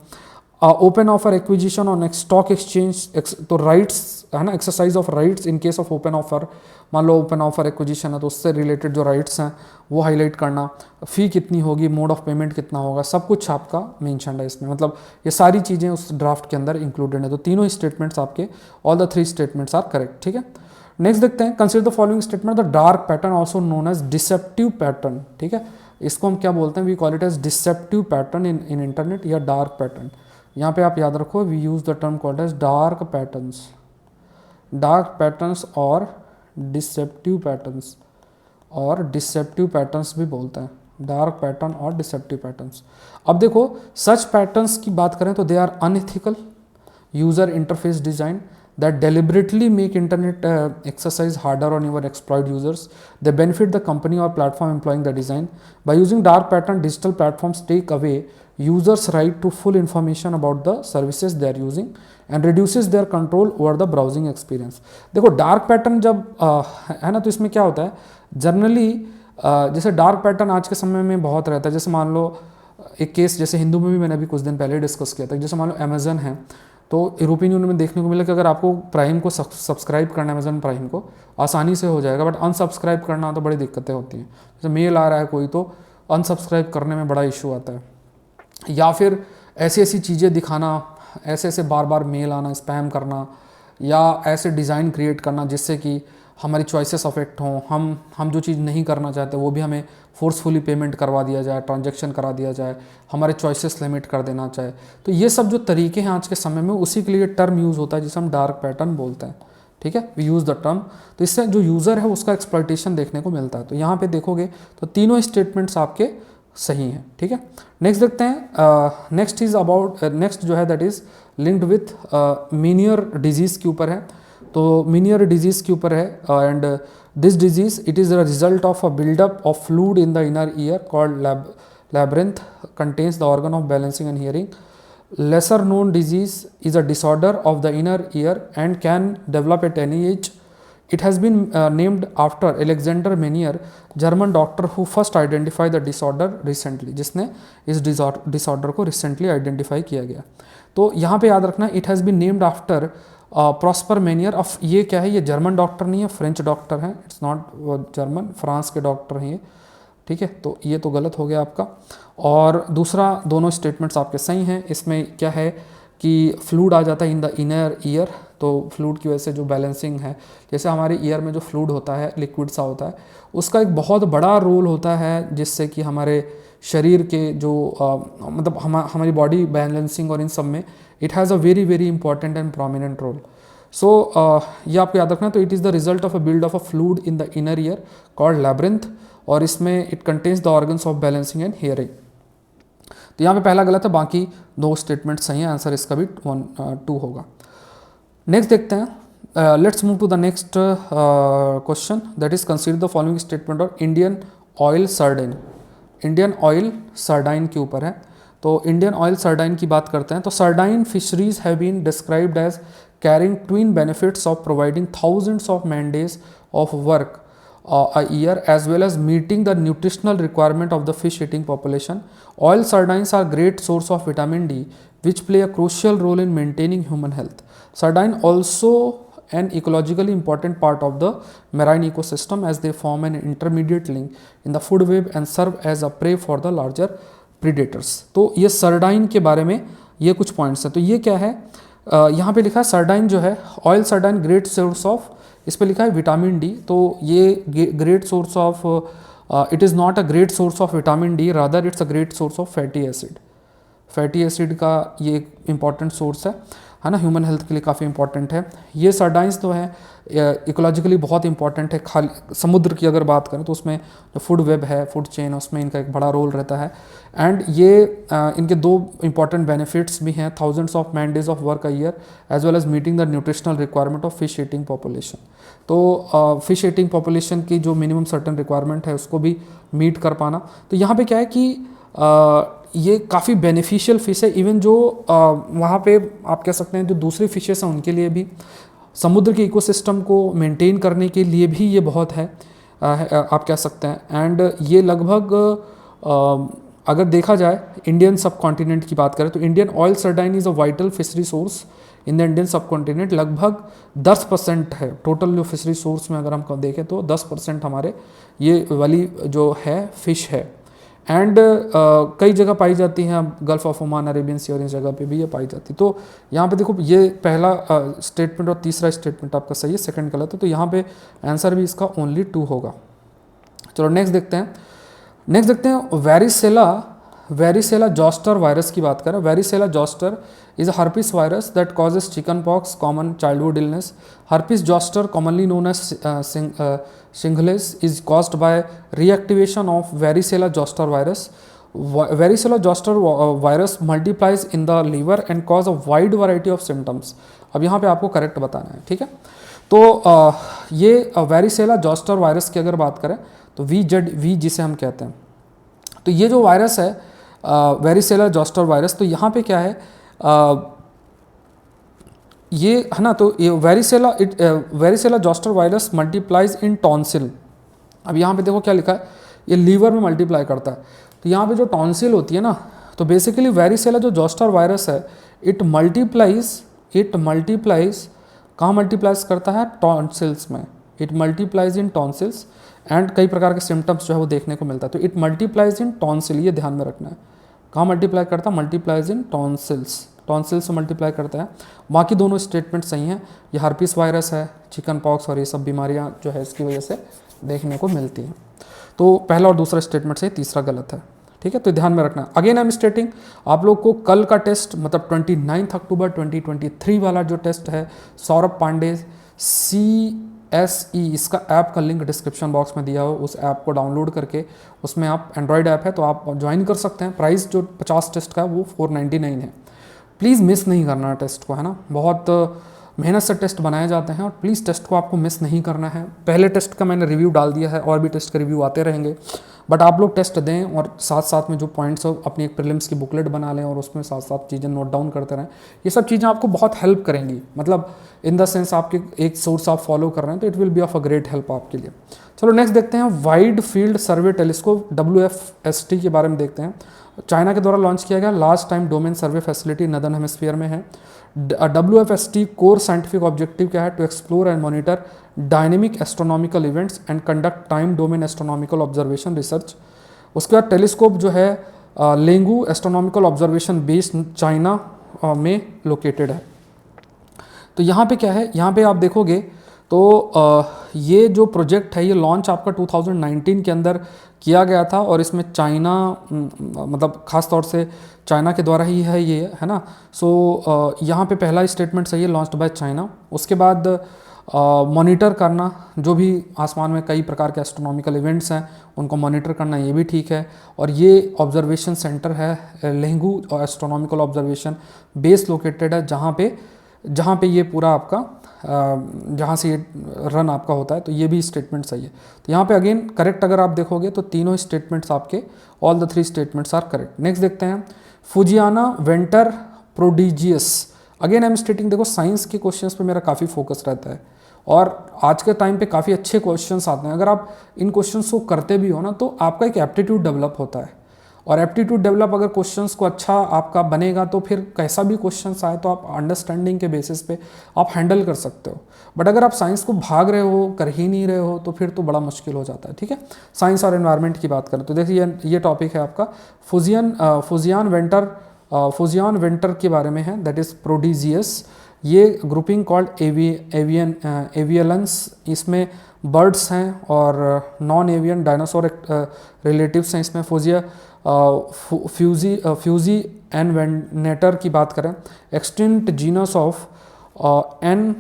Open offer acquisition on stock exchange, तो राइट्स है ना, exercise of rights in case of open offer. मान लो ओपन ऑफर एक्विजिशन है तो उससे रिलेटेड जो राइट्स हैं वो हाईलाइट करना। फ़ी कितनी होगी, मोड ऑफ पेमेंट कितना होगा, सब कुछ आपका मेंशन है इसमें। मतलब ये सारी चीज़ें उस ड्राफ्ट के अंदर इंक्लूडेड है। तो तीनों ही स्टेटमेंट्स आपके, all the 3 statements are correct, ठीक है। नेक्स्ट देखते हैं, consider the following statement, the dark pattern also known as deceptive pattern, ठीक है। इसको हम क्या बोलते हैं, we call it as deceptive pattern in internet या डार्क पैटर्न। यहाँ पे आप याद रखो, we use the term called as dark patterns, dark patterns और डिसेप्टिव पैटर्न्स, और डिसेप्टिव पैटर्न्स भी बोलते हैं, डार्क पैटर्न और डिसेप्टिव पैटर्न्स। अब देखो सच पैटर्न्स की बात करें तो they are unethical user interface design that deliberately make internet exercise harder on or exploit users. They benefit the company or platform employing the design. By using dark pattern, digital platforms take away users right to full information about the services they are using and reduces their control over the browsing experience. देखो dark pattern जब है ना, तो इसमें क्या होता है generally, जैसे डार्क पैटर्न आज के समय में बहुत रहता है। जैसे मान लो एक केस जैसे हिंदू में भी मैंने अभी कुछ दिन पहले डिस्कस किया था, जैसे मान लो अमेजन है, तो यूरोपियन यूनियन में देखने को मिला कि अगर आपको प्राइम को सब्सक्राइब करना है, अमेजन प्राइम को आसानी से हो जाएगा, बट अनसब्सक्राइब करना तो बड़ी दिक्कतें होती हैं। जैसे मेल आ रहा है कोई, तो अनसब्सक्राइब करने में बड़ा इशू आता है, या फिर ऐसी ऐसी चीज़ें दिखाना, ऐसे ऐसे बार बार मेल आना, स्पैम करना, या ऐसे डिज़ाइन क्रिएट करना जिससे कि हमारी चॉइसेस अफेक्ट हों, हम जो चीज़ नहीं करना चाहते वो भी हमें फोर्सफुली पेमेंट करवा दिया जाए, ट्रांजैक्शन करा दिया जाए, हमारे चॉइसेस लिमिट कर देना चाहे। तो ये सब जो तरीके हैं आज के समय में, उसी के लिए टर्म यूज़ होता है जिसे हम डार्क पैटर्न बोलते हैं। ठीक है, वी यूज़ द टर्म। तो इससे जो यूज़र है उसका एक्सप्लॉइटेशन देखने को मिलता है। तो यहाँ पे देखोगे तो तीनों स्टेटमेंट्स आपके सही हैं। ठीक है, नेक्स्ट देखते हैं। नेक्स्ट इज अबाउट, नेक्स्ट जो है that is linked with Meniere disease के ऊपर है। तो मीनियर डिजीज़ के ऊपर है, and this disease it is the result of a buildup of fluid in the inner ear called labyrinth, contains the organ of balancing and hearing. Lesser known disease is a disorder of the inner ear and can develop at any age. It has been named after Alexander Menier, German doctor who first identified the disorder recently, जिसने इस disorder को recently identify किया गया। तो यहाँ पे याद रखना, it has been named after prosper Meniere. Of ये क्या है, ये जर्मन डॉक्टर नहीं है, फ्रेंच डॉक्टर हैं, इट्स नॉट जर्मन, फ्रांस के डॉक्टर हैं ये। ठीक है, तो ये तो गलत हो गया आपका। और दूसरा, दोनों स्टेटमेंट्स आपके सही हैं। इसमें क्या है कि फ्लूड आ जाता है इन द इनर ईयर, तो फ्लूड की वजह से जो बैलेंसिंग है, जैसे हमारे ईयर में जो फ्लूड होता है, लिक्विड सा होता है, उसका एक बहुत बड़ा रोल होता है जिससे कि हमारे शरीर के जो मतलब हमारी बॉडी बैलेंसिंग और इन सब में it has a very very important and prominent role. So ये आपको याद रखना। तो it is the result of a build of a fluid in the inner ear called labyrinth, और इसमें it contains the organs of balancing and hearing. तो यहाँ पे पहला गलत है, बाकी दो स्टेटमेंट सही है, आंसर इसका भी 1, 2 होगा। नेक्स्ट देखते हैं, let's move to the next question, that is consider the following statement of Indian oil sardine. Indian oil sardine के ऊपर है। तो इंडियन ऑयल सर्डाइन की बात करते हैं। तो sardine fisheries have been described as carrying twin benefits of providing thousands of man days of work a year as well as meeting the nutritional requirement of the fish eating population. Oil sardines are great source of vitamin D which play a crucial role in maintaining human health. Sardine also an ecologically important part of the marine ecosystem as they form an intermediate link in the food web and serve as a prey for the larger predators. तो ये सर्डाइन के बारे में ये कुछ points हैं। तो ये क्या है, यहाँ पे लिखा है सर्डाइन जो है, ऑयल सर्डाइन ग्रेट सोर्स ऑफ, इस पर लिखा है विटामिन डी। तो ये great source of, it is not a great source of vitamin D, rather it's a great source of fatty acid. Fatty acid का ये इंपॉर्टेंट सोर्स है ना, ह्यूमन हेल्थ के लिए काफ़ी इंपॉर्टेंट है। ये सर्डाइंस तो है इकोलॉजिकली बहुत इंपॉर्टेंट है। खाली समुद्र की अगर बात करें तो उसमें जो फूड वेब है, फूड चेन, उसमें इनका एक बड़ा रोल रहता है। एंड ये इनके दो इंपॉर्टेंट बेनिफिट्स भी हैं, thousands of man days of work a year as well as meeting the nutritional requirement of fish eating population. तो फिश ईटिंग पॉपुलेशन की जो मिनिमम सर्टन रिक्वायरमेंट है उसको भी मीट कर पाना। तो यहाँ पे क्या है कि ये काफ़ी बेनिफिशियल फिश है। इवन जो वहाँ पे आप कह सकते हैं जो दूसरी फिशेस हैं उनके लिए भी, समुद्र के इकोसिस्टम को मेंटेन करने के लिए भी ये बहुत है, आप कह सकते हैं। एंड ये लगभग अगर देखा जाए इंडियन सब कॉन्टिनेंट की बात करें तो Indian oil sardine is a vital fishery source in the Indian subcontinent. लगभग 10% है टोटल जो फिशरी सोर्स में, अगर हम देखें तो 10% हमारे ये वाली जो है फिश है। एंड कई जगह पाई जाती हैं, गल्फ ऑफ ओमान, अरेबियन सी और इस जगह पे भी ये पाई जाती। तो यहाँ पे देखो ये पहला स्टेटमेंट और तीसरा स्टेटमेंट आपका सही है, सेकंड गलत है। तो यहाँ पे आंसर भी इसका ओनली 2 होगा। चलो नेक्स्ट देखते हैं। नेक्स्ट देखते हैं वेरिसेला जोस्टर वायरस की बात करें। Varicella zoster is a herpes virus that causes chicken pox, common childhood illness. Herpes zoster commonly known as shingles is caused by reactivation of varicella zoster virus. Varicella zoster virus multiplies in the liver and cause a wide variety of symptoms. अब यहाँ पे आपको correct बताना है, ठीक है। तो ये वेरिसेला जोस्टर वायरस की अगर बात करें तो वी जिसे हम कहते हैं, तो ये जो वायरस है वेरिसेला जोस्टर वायरस। तो यहाँ पे क्या है, ये है ना, तो ये वेरिसेला जोस्टर वायरस मल्टीप्लाइज इन टॉन्सिल। अब यहाँ पे देखो क्या लिखा है, ये लीवर में मल्टीप्लाई करता है। तो यहाँ पे जो टॉन्सिल होती है ना, तो बेसिकली वेरिसेला जो जोस्टर वायरस है, इट मल्टीप्लाइज कहाँ मल्टीप्लाइज करता है, टॉन्सिल्स में। It multiplies in tonsils and कई प्रकार के सिम्टम्स जो है वो देखने को मिलता है। तो इट मल्टीप्लाइज इन टॉन्सिल, ये ध्यान में रखना है। कहाँ मल्टीप्लाई करता है, मल्टीप्लाइज इन टॉन्सिल्स, टॉन्सिल्स से मल्टीप्लाई करता है। बाकी दोनों स्टेटमेंट सही हैं। ये हर्पिस वायरस है, चिकन पॉक्स और ये सब बीमारियां जो है इसकी वजह से देखने को मिलती हैं। तो पहला और दूसरा स्टेटमेंट सही, तीसरा गलत है। ठीक है, तो ध्यान में रखना। अगेन आई एम स्टेटिंग, आप लोग को कल का टेस्ट मतलब 29 अक्टूबर 2023 वाला जो टेस्ट है, सौरभ पांडे CSE, इसका ऐप का लिंक डिस्क्रिप्शन बॉक्स में दिया हो, उस ऐप को डाउनलोड करके, उसमें आप एंड्रॉयड ऐप है तो आप ज्वाइन कर सकते हैं। प्राइस जो 50 टेस्ट का है वो 499 है। प्लीज़ मिस नहीं करना टेस्ट को, है ना। बहुत मेहनत से टेस्ट बनाए जाते हैं और प्लीज़ टेस्ट को आपको मिस नहीं करना है। पहले टेस्ट का मैंने रिव्यू डाल दिया है, और भी टेस्ट के रिव्यू आते रहेंगे, बट आप लोग टेस्ट दें और साथ साथ में जो पॉइंट्स हो अपनी एक प्रीलिम्स की बुकलेट बना लें और उसमें साथ साथ चीज़ें नोट डाउन करते रहें। ये सब चीज़ें आपको बहुत हेल्प करेंगी, मतलब इन द सेंस आपके एक सोर्स आप फॉलो कर रहे हैं तो it will be of a great help आपके लिए। चलो नेक्स्ट देखते हैं, wide field survey telescope WFST के बारे में देखते हैं। चाइना के द्वारा लॉन्च किया गया last time domain survey facility northern hemisphere में है। WFST कोर साइंटिफिक ऑब्जेक्टिव क्या है, to explore and monitor dynamic astronomical events and conduct time domain astronomical observation research. उसके बाद टेलीस्कोप जो है Lenghu astronomical observation base China में located है। तो यहाँ पे क्या है, यहाँ पे आप देखोगे तो ये जो प्रोजेक्ट है ये लॉन्च आपका 2019 के अंदर किया गया था और इसमें चाइना मतलब ख़ास तौर से चाइना के द्वारा ही है ये, है ना। सो यहाँ पे पहला स्टेटमेंट सही है, लॉन्च्ड बाय चाइना। उसके बाद मॉनिटर करना, जो भी आसमान में कई प्रकार के एस्ट्रोनॉमिकल इवेंट्स हैं उनको मॉनिटर करना, ये भी ठीक है। और ये ऑब्जर्वेशन सेंटर है Lenghu astronomical observation base located है, जहाँ पे ये पूरा आपका जहाँ से ये रन आपका होता है। तो ये भी स्टेटमेंट सही है। तो यहाँ पे अगेन करेक्ट अगर आप देखोगे तो तीनों स्टेटमेंट्स आपके, all the 3 statements are correct. Next देखते हैं, Fujianvenator prodigiosus. Again I am stating, देखो साइंस के क्वेश्चंस पे मेरा काफ़ी फोकस रहता है और आज के टाइम पे काफ़ी अच्छे क्वेश्चंस आते हैं। अगर आप इन क्वेश्चंस को करते भी हो ना तो आपका एक एप्टीट्यूड डेवलप होता है, और एप्टीट्यूड डेवलप अगर क्वेश्चंस को अच्छा आपका बनेगा तो फिर कैसा भी क्वेश्चंस आए तो आप अंडरस्टैंडिंग के बेसिस पे आप हैंडल कर सकते हो। बट अगर आप साइंस को भाग रहे हो, कर ही नहीं रहे हो, तो फिर तो बड़ा मुश्किल हो जाता है। ठीक है, साइंस और एनवायरनमेंट की बात करें तो देखिए ये टॉपिक है आपका फुजियान वेंटर के बारे में है, दैट इज़ प्रोडिजियस। ये ग्रुपिंग कॉल्ड एवियलेंस, इसमें बर्ड्स हैं और नॉन एवियन डायनासोर रिलेटिव्स हैं इसमें। फ्यूजी एन वेनेटर की बात करें, एक्सटिंक्ट जीनस ऑफ एन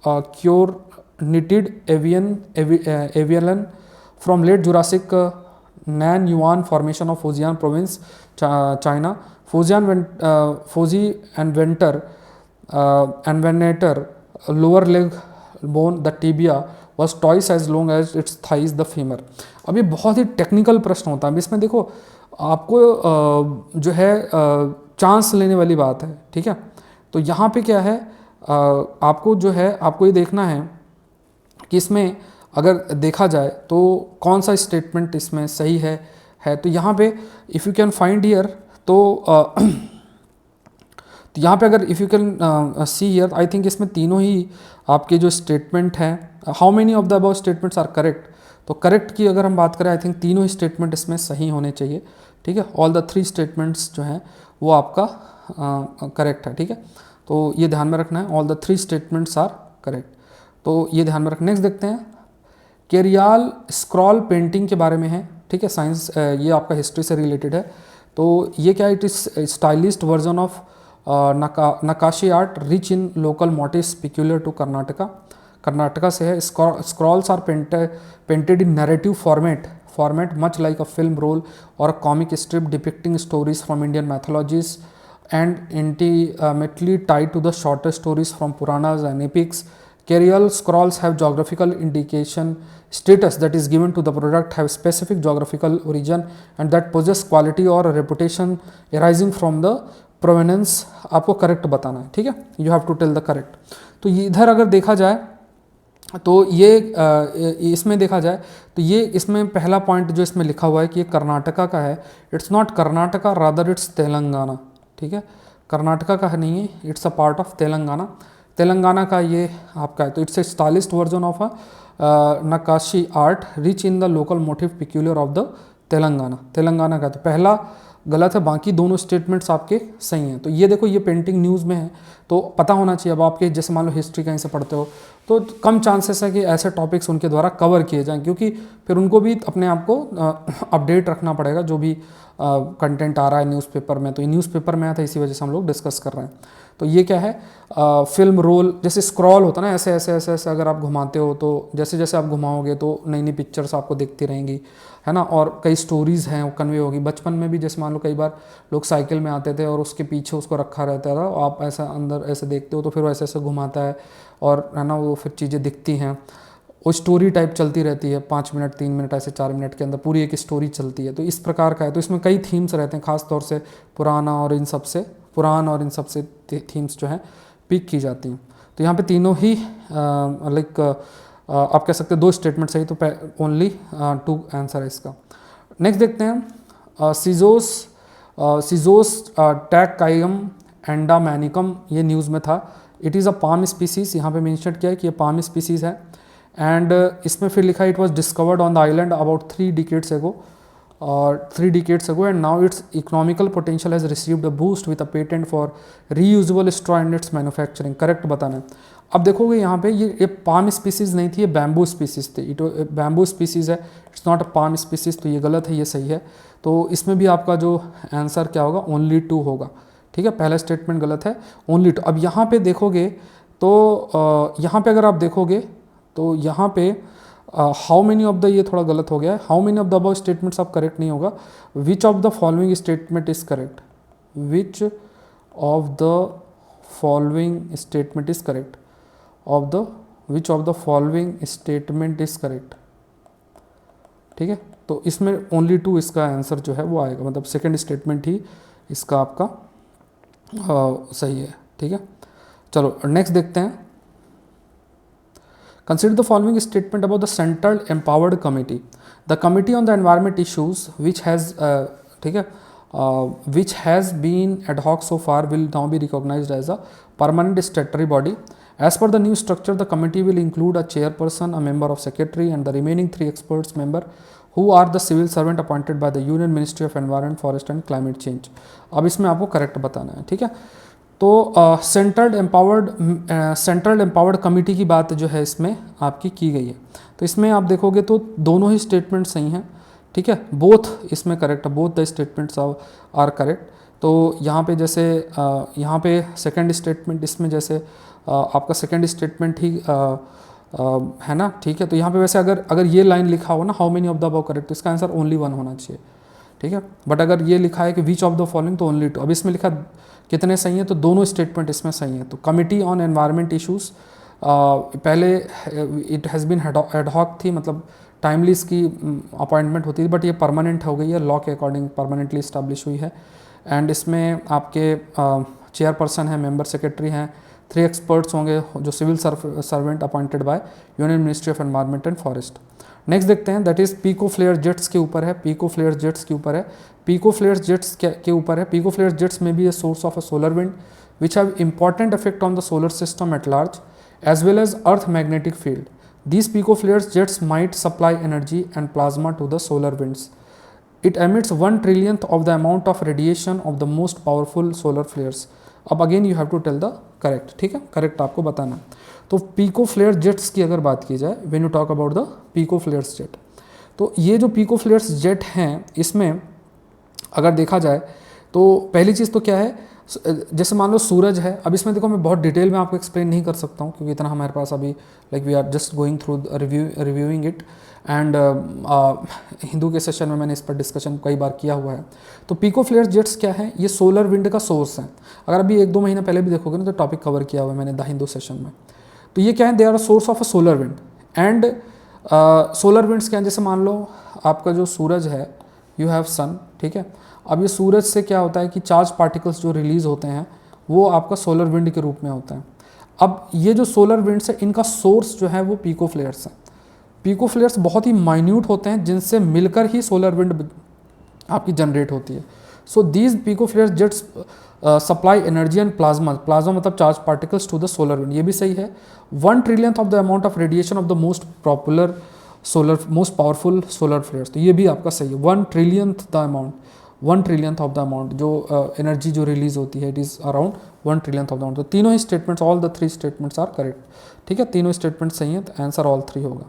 क्योरनिटिड avialan from late Jurassic Nanyuan formation of Fujian province China. Fujianvenator lower leg bone the tibia was twice as long as its thighs the femur। अब ये बहुत ही technical प्रश्न होता है, इसमें देखो आपको जो है चांस लेने वाली बात है। ठीक है, तो यहाँ पे क्या है, आपको जो है आपको ये देखना है कि इसमें अगर देखा जाए तो कौन सा स्टेटमेंट इसमें सही है। तो यहाँ पे if you can find here तो यहाँ पे अगर if you can see here, I think इसमें तीनों ही आपके जो स्टेटमेंट हैं, how many of the above statements are correct. तो करेक्ट की अगर हम बात करें, आई थिंक तीनों ही स्टेटमेंट इसमें सही होने चाहिए। ठीक है, ऑल द 3 स्टेटमेंट्स जो हैं वो आपका करेक्ट है। ठीक है, तो ये ध्यान में रखना है, all the 3 statements are correct, तो ये ध्यान में रखना। नेक्स्ट देखते हैं, केरियाल स्क्रॉल पेंटिंग के बारे में है। ठीक है, साइंस ये आपका हिस्ट्री से रिलेटेड है। तो ये क्या, it is stylist version of Nakashi art rich in local motifs peculiar to Karnataka से है। Scrolls are painted in narrative format much like a film roll और a comic strip depicting stories from Indian mythologies and intimately tied to the shorter stories from Puranas and epics. Carrial scrolls have geographical indication status that is given to the product, have specific geographical origin and that possess quality or reputation arising from the provenance. आपको correct बताना है, ठीक है, you have to tell the correct. तो इधर अगर देखा जाए तो ये इसमें देखा जाए तो ये इसमें पहला पॉइंट जो इसमें लिखा हुआ है कि ये कर्नाटका का है. It's not Karnataka, rather it's Telangana. ठीक है, कर्नाटका का नहीं है, it's a part of Telangana. Telangana का ये आपका है. तो it's a stylist version of a Nakkashi art rich in the local motif peculiar of the Telangana. Telangana का तो पहला गलत है, बाकी दोनों स्टेटमेंट्स आपके सही हैं. तो ये देखो, ये पेंटिंग न्यूज़ में है तो पता होना चाहिए. अब आपके जैसे मान लो हिस्ट्री कहीं से पढ़ते हो तो कम चांसेस है कि ऐसे टॉपिक्स उनके द्वारा कवर किए जाएं, क्योंकि फिर उनको भी अपने आप को अपडेट रखना पड़ेगा जो भी कंटेंट आ रहा है न्यूज़पेपर में. तो ये न्यूज़पेपर में आया था, इसी वजह से हम लोग डिस्कस कर रहे हैं. तो ये क्या है, फिल्म रोल जैसे स्क्रॉल होता है ना, ऐसे ऐसे ऐसे ऐसे अगर आप घुमाते हो तो जैसे जैसे आप घुमाओगे तो नई नई पिक्चर्स आपको दिखती रहेंगी, है ना. और कई स्टोरीज़ हैं वो कन्वे होगी. बचपन में भी जैसे मान लो कई बार लोग साइकिल में आते थे और उसके पीछे उसको रखा रहता था, आप ऐसा अंदर ऐसे देखते हो तो फिर वो ऐसे ऐसे घुमाता है और है ना, वो फिर चीज़ें दिखती हैं. वो स्टोरी टाइप चलती रहती है, 5 मिनट 3 मिनट ऐसे 4 मिनट के अंदर पूरी एक स्टोरी चलती है. तो इस प्रकार का है. तो इसमें कई थीम्स रहते हैं, खास तौर से पुराण और इन सब से थीम्स जो हैं पिक की जाती हैं. तो यहाँ पे तीनों ही लाइक आप कह सकते हैं 2 स्टेटमेंट सही, तो ओनली 2 आंसर है इसका. नेक्स्ट देखते हैं सिजोस टैकाइम एंडामैनिकम. ये न्यूज़ में था. It is a palm species. यहाँ पे मेंशन किया है कि ये पाम स्पीसीज है. एंड इसमें फिर लिखा है it was discovered on the island about 3 decades ago and now its economical potential has received a boost with a patent for reusable straw and its manufacturing. Correct बताना है. अब देखोगे यहाँ पे ये पाम स्पीसीज नहीं थी, ये बैम्बू स्पीसीज थी. बैम्बू स्पीसीज है, it's not a palm species. तो ये गलत है, ये सही है. तो इसमें भी आपका जो आंसर क्या होगा, ओनली 2 होगा. ठीक है, पहला स्टेटमेंट गलत है, ओनली 2. अब यहाँ पे देखोगे तो यहाँ पे अगर आप देखोगे तो यहाँ पे हाउ मेनी ऑफ द, ये थोड़ा गलत हो गया है. How many of the above statements आप करेक्ट नहीं होगा. विच of the following statement is correct, which of the following statement is correct, which of the following statement is correct. ठीक है, तो इसमें ओनली 2 इसका आंसर जो है वो आएगा, मतलब सेकेंड स्टेटमेंट ही इसका आपका सही है. ठीक है, चलो नेक्स्ट देखते हैं. Consider the following statement about the Central Empowered Committee. The Committee on the Environment Issues, which has been ad hoc so far, will now be recognized as a permanent statutory body. As per the new structure, the committee will include a chairperson, a member of secretary, and the remaining 3 experts member who are the civil servant appointed by the Union Ministry of Environment, Forest and Climate Change. अब इसमें आपको correct बताना है. ठीक है, तो central empowered committee की बात जो है इसमें आपकी की गई है. तो इसमें आप देखोगे तो दोनों ही स्टेटमेंट सही हैं. ठीक है, बोथ इसमें करेक्ट है, both the statements are correct. तो यहाँ पे जैसे यहाँ पे सेकंड स्टेटमेंट, इसमें जैसे आपका सेकंड स्टेटमेंट ही है ना. ठीक है, तो यहाँ पे वैसे अगर ये लाइन लिखा हो ना, how many of the above correct, तो इसका आंसर ओनली 1 होना चाहिए. ठीक है, बट अगर ये लिखा है कि विच ऑफ द फॉलोइंग, तो ओनली 2. अब इसमें लिखा कितने सही हैं, तो दोनों स्टेटमेंट इसमें सही हैं. तो कमिटी ऑन एनवायरनमेंट इश्यूज़ पहले it has been ad hoc थी, मतलब टाइमली इसकी अपॉइंटमेंट होती थी, बट ये परमानेंट हो गई है, लॉ के अकॉर्डिंग परमानेंटली इस्टेब्लिश हुई है. एंड इसमें आपके चेयरपर्सन हैं, मेंबर सेक्रेटरी हैं, 3 एक्सपर्ट्स होंगे जो civil servant appointed by union ministry of environment and forest. Next देखते हैं, that is pico flare jets के ऊपर है. पिको फ्लेयर जेट्स के ऊपर है. पिको फ्लेयर जेट्स के ऊपर है. पिको फ्लेयर जेट्स में भी a source of a solar wind which have important effect on the solar system at large as well as earth magnetic field. These pico flare jets might supply energy and plasma to the solar winds. It emits 1/1,000,000th of the amount of radiation of the most powerful solar flares. अब again you have to tell the correct. ठीक है, correct आपको बताना. तो pico flare jets की अगर बात की जाए, when you talk about the pico flares jet, तो ये जो पिको फ्लेयर्स जेट हैं इसमें अगर देखा जाए तो पहली चीज़ तो क्या है, जैसे मान लो सूरज है. अब इसमें देखो मैं बहुत डिटेल में आपको एक्सप्लेन नहीं कर सकता हूँ क्योंकि इतना हमारे पास अभी like we are just going through reviewing it. And Hindu के सेशन में मैंने इस पर डिस्कशन कई बार किया हुआ है. तो पिको फ्लेयर जेट्स क्या है, ये सोलर विंड का सोर्स है. अगर अभी 1-2 महीना पहले भी देखोगे ना तो टॉपिक कवर किया हुआ है मैंने द हिंदू सेशन में. तो ये क्या है, they are source of a solar wind. And solar winds क्या है, जैसे मान लो आपका जो सूरज है, यू हैव सन, ठीक है। अब ये सूरज से क्या होता है कि चार्ज पार्टिकल्स जो रिलीज होते हैं वो आपका सोलर विंड के रूप में होता है। अब ये जो सोलर विंड्स है इनका सोर्स जो है वो पीको फ्लेयर्स हैं। पीको फ्लेयर्स बहुत ही माइन्यूट होते हैं जिनसे मिलकर ही सोलर विंड आपकी जनरेट होती है। So these pico flares jets supply energy and plasma, plasma मतलब charge particles to the solar wind, ये भी सही है। 1 trillionth of the amount of radiation of the most powerful solar flares, तो ये भी आपका सही है। 1 ट्रिलियंथ ऑफ द अमाउंट जो एनर्जी जो रिलीज होती है, it is around 1 trillionth of the amount. तो तीनों ही statements, all the 3 statements are correct, ठीक है, तीनों स्टेटमेंट सही हैं, तो आंसर ऑल 3 होगा।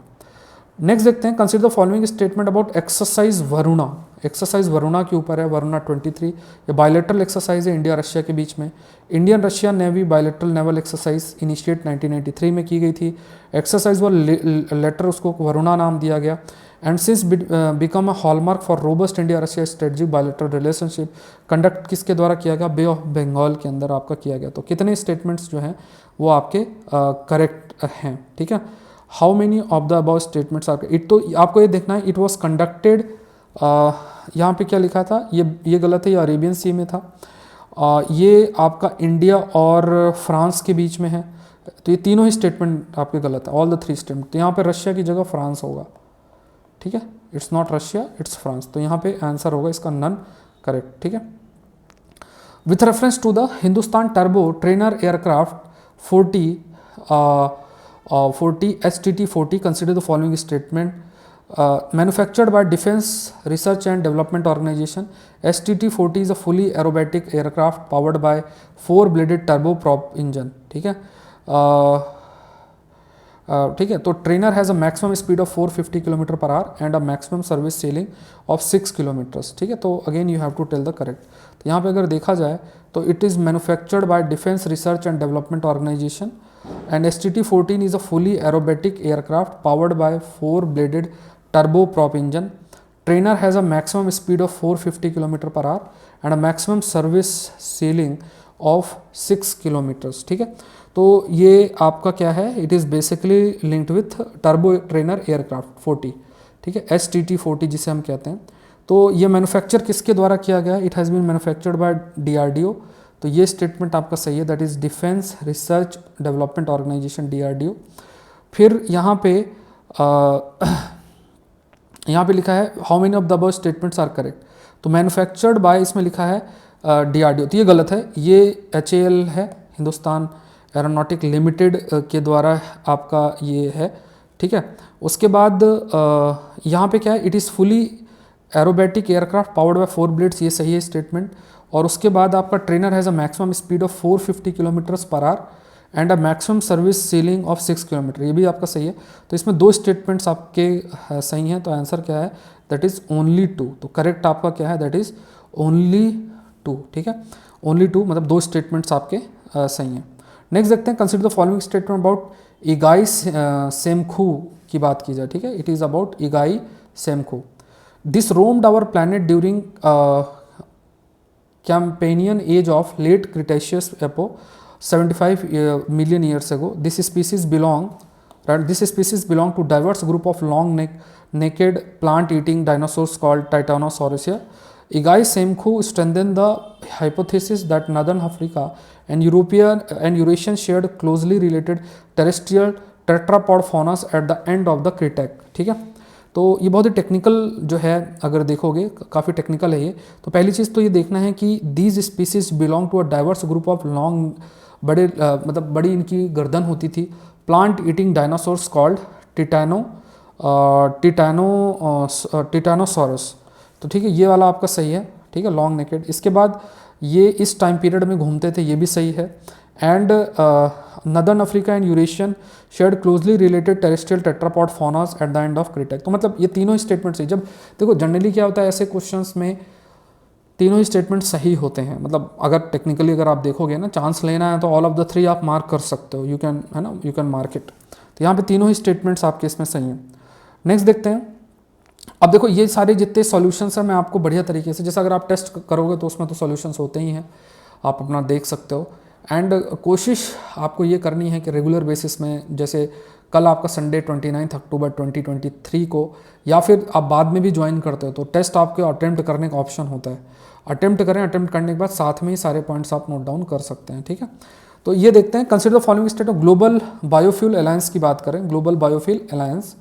नेक्स्ट देखते हैं, consider the following statement about exercise Varuna. Exercise Varuna के ऊपर है, वरुणा 23। ये बायलेटरल एक्सरसाइज है इंडिया रशिया के बीच में। Indian Russia navy bilateral naval exercise initiate 1993 में की गई थी। एक्सरसाइज व लेटर उसको वरुणा नाम दिया गया। And since become a hallmark for robust India Russia strategic bilateral relationship. Conduct किसके द्वारा किया गया, बे ऑफ बंगाल के अंदर आपका किया गया। तो कितने स्टेटमेंट्स जो हैं वो आपके करेक्ट हैं, ठीक है। How many of the above statements are, it तो आपको ये देखना है, इट वॉज कंडक्टेड, यहाँ पे क्या लिखा था, ये गलत है, ये अरेबियन सी में था। ये आपका इंडिया और फ्रांस के बीच में है, तो ये तीनों ही स्टेटमेंट आपके गलत है, ऑल द 3 स्टेटमेंट। तो यहाँ पे रशिया की जगह फ्रांस होगा, ठीक है, it's not Russia it's France, तो यहाँ पे आंसर होगा इसका नन करेक्ट, ठीक है। With reference to the Hindustan turbo trainer aircraft 40 STT-40, consider the following statement. Manufactured by Defense Research and Development Organization, STT-40 is a fully aerobatic aircraft powered by 4-bladed turboprop engine, ठीक है। ठीक है, तो trainer has a maximum speed of 450 kilometre per hour and a maximum service ceiling of 6 kilometres, ठीक है। तो again you have to tell the correct. तो यहाँ पे अगर देखा जाए तो it is manufactured by defence research and development organisation and STT-14 is a fully aerobatic aircraft powered by 4-bladed turboprop engine. Trainer has a maximum speed of 450 km per hour and a maximum service ceiling of 6 kilometers, ठीक है। तो ये आपका क्या है, it is basically linked with turbo trainer aircraft 40, ठीक है, STT-40 जिसे हम कहते हैं। तो ये मैन्युफैक्चर किसके द्वारा किया गया, it has been manufactured by DRDO। तो ये स्टेटमेंट आपका सही है, that is defence research development organisation DRDO। फिर यहाँ पे लिखा है how many of the above statements are correct. तो मैन्युफैक्चर्ड बाय इसमें लिखा है DRDO, तो ये गलत है, ये HAL है, हिंदुस्तान एरोनॉटिक लिमिटेड के द्वारा आपका ये है, ठीक है। उसके बाद यहाँ पे क्या है, it is fully aerobatic aircraft powered by 4 blades, ये सही है स्टेटमेंट। और उसके बाद आपका trainer has a maximum speed of 450 kilometres पर hour and a maximum service ceiling of 6 kilometre, ये भी आपका सही है। तो इसमें 2 स्टेटमेंट्स आपके सही हैं, तो आंसर क्या है, दैट इज़ ओनली 2। तो करेक्ट आपका क्या है, दैट इज़ ओनली 2, ठीक है, ओनली 2 मतलब 2 स्टेटमेंट्स आपके सही हैं। नेक्स्ट देखते हैं, consider the following statement about Igai Semkhu की बात की जाए, ठीक है। It is about Igai Semkhu. This roamed our planet during Campanian age of late Cretaceous epoch 75 million years ago. This species belong to diverse group of long naked plant-eating dinosaurs called Titanosaurus. Igai Semkhu strengthened the hypothesis that northern Africa and Eurasian shared closely related terrestrial tetrapod faunas at the end of the Cretaceous, ठीक है। तो ये बहुत ही technical जो है, अगर देखोगे काफ़ी टेक्निकल है ये। तो पहली चीज़ तो ये देखना है कि these species belong to a diverse group of long, बड़े मतलब बड़ी इनकी गर्दन होती थी, plant eating dinosaurs called titanosaurus. तो ठीक है, ये वाला आपका सही है, ठीक है, लॉन्ग नेकेड। इसके बाद ये इस टाइम पीरियड में घूमते थे, ये भी सही है। And northern Africa and Eurasian shared closely related terrestrial tetrapod faunas at the end of Cretaceous. तो मतलब ये तीनों ही स्टेटमेंट सही। जब देखो जनरली क्या होता है ऐसे क्वेश्चंस में, तीनों ही स्टेटमेंट सही होते हैं, मतलब अगर टेक्निकली अगर आप देखोगे ना, चांस लेना है तो ऑल ऑफ द 3 आप मार्क कर सकते हो, यू कैन, है ना, यू कैन मार्क इट। तो यहाँ पे तीनों ही स्टेटमेंट्स आपके इसमें सही हैं। नेक्स्ट देखते हैं। अब देखो ये सारे जितने सॉल्यूशंस हैं मैं आपको बढ़िया तरीके से, जैसे अगर आप टेस्ट करोगे तो उसमें तो सॉल्यूशंस होते ही हैं, आप अपना देख सकते हो। एंड कोशिश आपको ये करनी है कि रेगुलर बेसिस में, जैसे कल आपका संडे 29 अक्टूबर 2023 को, या फिर आप बाद में भी ज्वाइन करते हो तो टेस्ट आपके अटेम्प्ट करने का ऑप्शन होता है, अटेम्प्ट करें, अटेम्प्ट करने के बाद साथ में ही सारे पॉइंट्स आप नोट डाउन कर सकते हैं, ठीक है। तो ये देखते हैं, consider the following state of global biofuel alliance की बात करें, global biofuel alliance,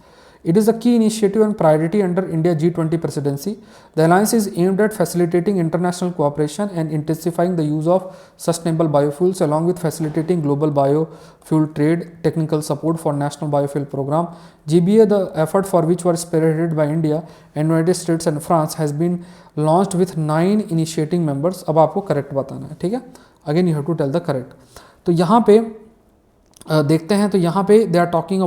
it is a key initiative and priority under India G20 presidency. The alliance is aimed at facilitating international cooperation and intensifying the use of sustainable biofuels, along with facilitating global biofuel trade, technical support for national biofuel program. GBA, the effort for which was spearheaded by India and United States and France, has been launched with 9 initiating members. अब आपको correct बताना है, ठीक है। Again you have to tell the correct. तो यहाँ पे देखते हैं, तो यहाँ पे they are talking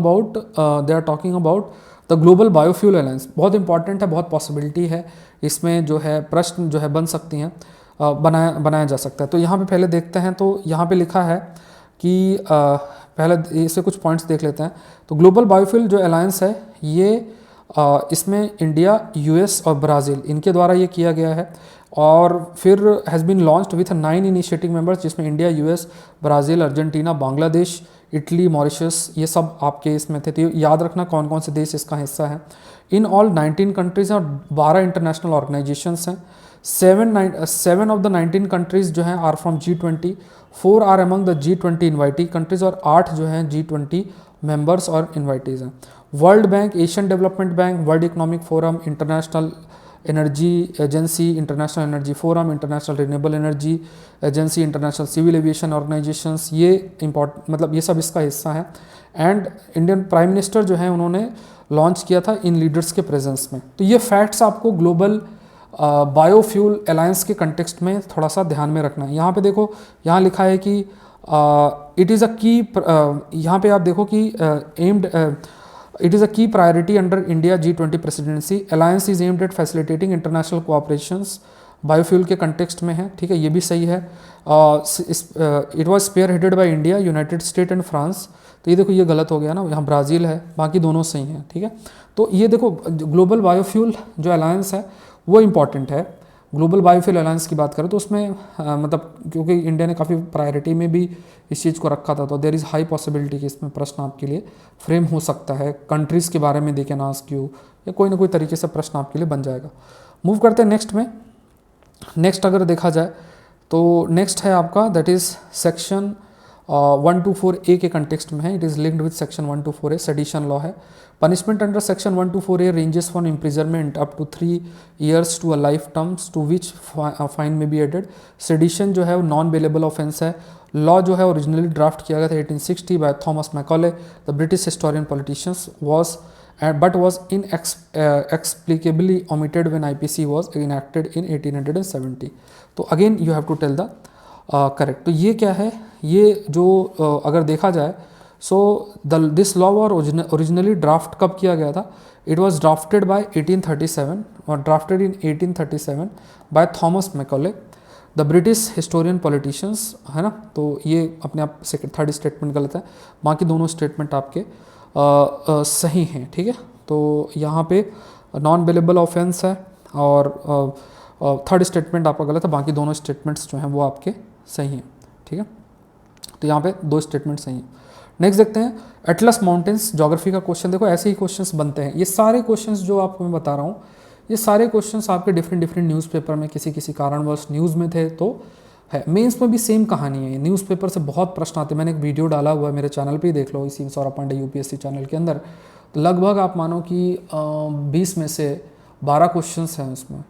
about the global biofuel alliance. बहुत इंपॉर्टेंट है, बहुत पॉसिबिलिटी है इसमें जो है, प्रश्न जो है बन सकती हैं, बनाया जा सकता है। तो यहाँ पे पहले देखते हैं, तो यहाँ पे लिखा है कि पहले इससे कुछ पॉइंट्स देख लेते हैं। तो ग्लोबल बायोफ्यूल जो अलायंस है ये इसमें इंडिया, यूएस और ब्राज़ील, इनके द्वारा ये किया गया है, और फिर has been launched with 9 initiative members, जिसमें India, US, Brazil, Argentina, Bangladesh, Italy, Mauritius, ये सब आपके इसमें थे। तो याद रखना कौन कौन से देश इसका हिस्सा है। इन ऑल 19 कंट्रीज़ और 12 इंटरनेशनल ऑर्गेनाइजेशंस हैं। 7 ऑफ द 19 कंट्रीज़ जो हैं are from G20, 4 are among the G20 invitee countries, और 8 जो हैं G20 मेंबर्स और इन्वाइटीज़ हैं। World bank, Asian development bank, world economic forum, international energy agency, international energy forum, international renewable energy agency, international civil aviation organisations, ये important, मतलब ये सब इसका हिस्सा है। एंड इंडियन प्राइम मिनिस्टर जो है उन्होंने लॉन्च किया था इन लीडर्स के प्रेजेंस में। तो ये फैक्ट्स आपको ग्लोबल बायोफ्यूल अलायंस के कंटेक्स्ट में थोड़ा सा ध्यान में रखना है। यहाँ पे देखो, यहाँ लिखा है कि इट इज़ अ की, यहाँ पे आप देखो कि aimed It is a key priority under India G20 presidency. Alliance is aimed at facilitating international cooperations. Biofuel के कंटेक्स्ट में है, ठीक है, ये भी सही है। It was spearheaded by India, United State and France. तो ये देखो, ये गलत हो गया ना, यहाँ ब्राज़ील है, बाकी दोनों सही हैं, ठीक है। तो ये देखो, ग्लोबल बायोफ्यूल जो अलायंस है वो इम्पॉर्टेंट है। ग्लोबल बायोफ्यूल अलायंस की बात करें तो उसमें मतलब क्योंकि इंडिया ने काफ़ी प्रायोरिटी में भी इस चीज़ को रखा था, तो देयर इज़ हाई पॉसिबिलिटी कि इसमें प्रश्न आपके लिए फ्रेम हो सकता है। कंट्रीज़ के बारे में देखें ना, क्यों, या कोई ना कोई तरीके से प्रश्न आपके लिए बन जाएगा। मूव करते हैं नेक्स्ट में। नेक्स्ट अगर देखा जाए तो नेक्स्ट है आपका, दैट इज़ सेक्शन 124A के कंटेक्स्ट में है। It is linked with section 124A, sedition law है। Punishment under section 124A ranges from imprisonment up to 3 years to a life terms to which fine may be added. Sedition जो है वो non bailable offence है। Law जो है originally draft किया गया था 1860 by Thomas Macaulay, the British historian politicians, was but was inexplicably omitted when IPC was enacted in 1870. तो again you have to tell the correct. तो ये क्या है, ये जो अगर देखा जाए, सो दिस लॉ और ओरिजिनली ड्राफ्ट कब किया गया था? इट वॉज ड्राफ्टेड बाय 1837 और drafted in 1837 bye Thomas Macaulay, the British historian politicians, है ना। तो ये अपने आप थर्ड स्टेटमेंट गलत है, बाकी दोनों स्टेटमेंट आपके सही हैं, ठीक है। तो यहाँ पे नॉन बेलेबल ऑफेंस है और थर्ड स्टेटमेंट आपका गलत है, बाकी दोनों स्टेटमेंट्स जो हैं वो आपके सही हैं, ठीक है। तो यहाँ पे 2 स्टेटमेंट सही हैं। नेक्स्ट देखते हैं, एटलस माउंटेन्स, ज्योग्राफी का क्वेश्चन। देखो ऐसे ही क्वेश्चंस बनते हैं। ये सारे क्वेश्चंस जो आपको मैं बता रहा हूँ, ये सारे क्वेश्चंस आपके डिफरेंट न्यूज़पेपर में किसी कारणवश न्यूज़ में थे तो है। मेंस में भी सेम कहानी है, न्यूज़पेपर से बहुत प्रश्न आते हैं। मैंने एक वीडियो डाला हुआ है मेरे चैनल पे ही देख लो, इसी सौरभ पांडे यूपीएससी चैनल के अंदर। तो लगभग आप मानो कि 20 में से 12 क्वेश्चंस हैं उसमें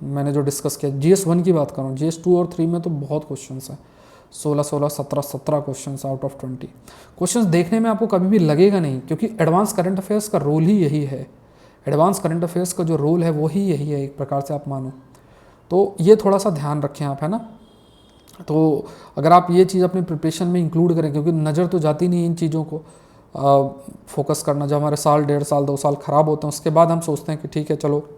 मैंने जो डिस्कस किया। GS1 की बात करूँ, GS2 और 3 में तो बहुत क्वेश्चंस हैं, 16, 17 क्वेश्चंस आउट ऑफ 20। क्वेश्चंस देखने में आपको कभी भी लगेगा नहीं, क्योंकि एडवांस करंट अफेयर्स का रोल ही यही है। एडवांस करंट अफेयर्स का जो रोल है वो ही यही है, एक प्रकार से आप मानो। तो ये थोड़ा सा ध्यान रखें आप, है ना। तो अगर आप ये चीज़ अपने प्रिपरेशन में इंक्लूड करें, क्योंकि नज़र तो जाती नहीं इन चीज़ों को फोकस करना। जब हमारे साल, 1.5 साल, 2 साल ख़राब होते हैं, उसके बाद हम सोचते हैं कि ठीक है चलो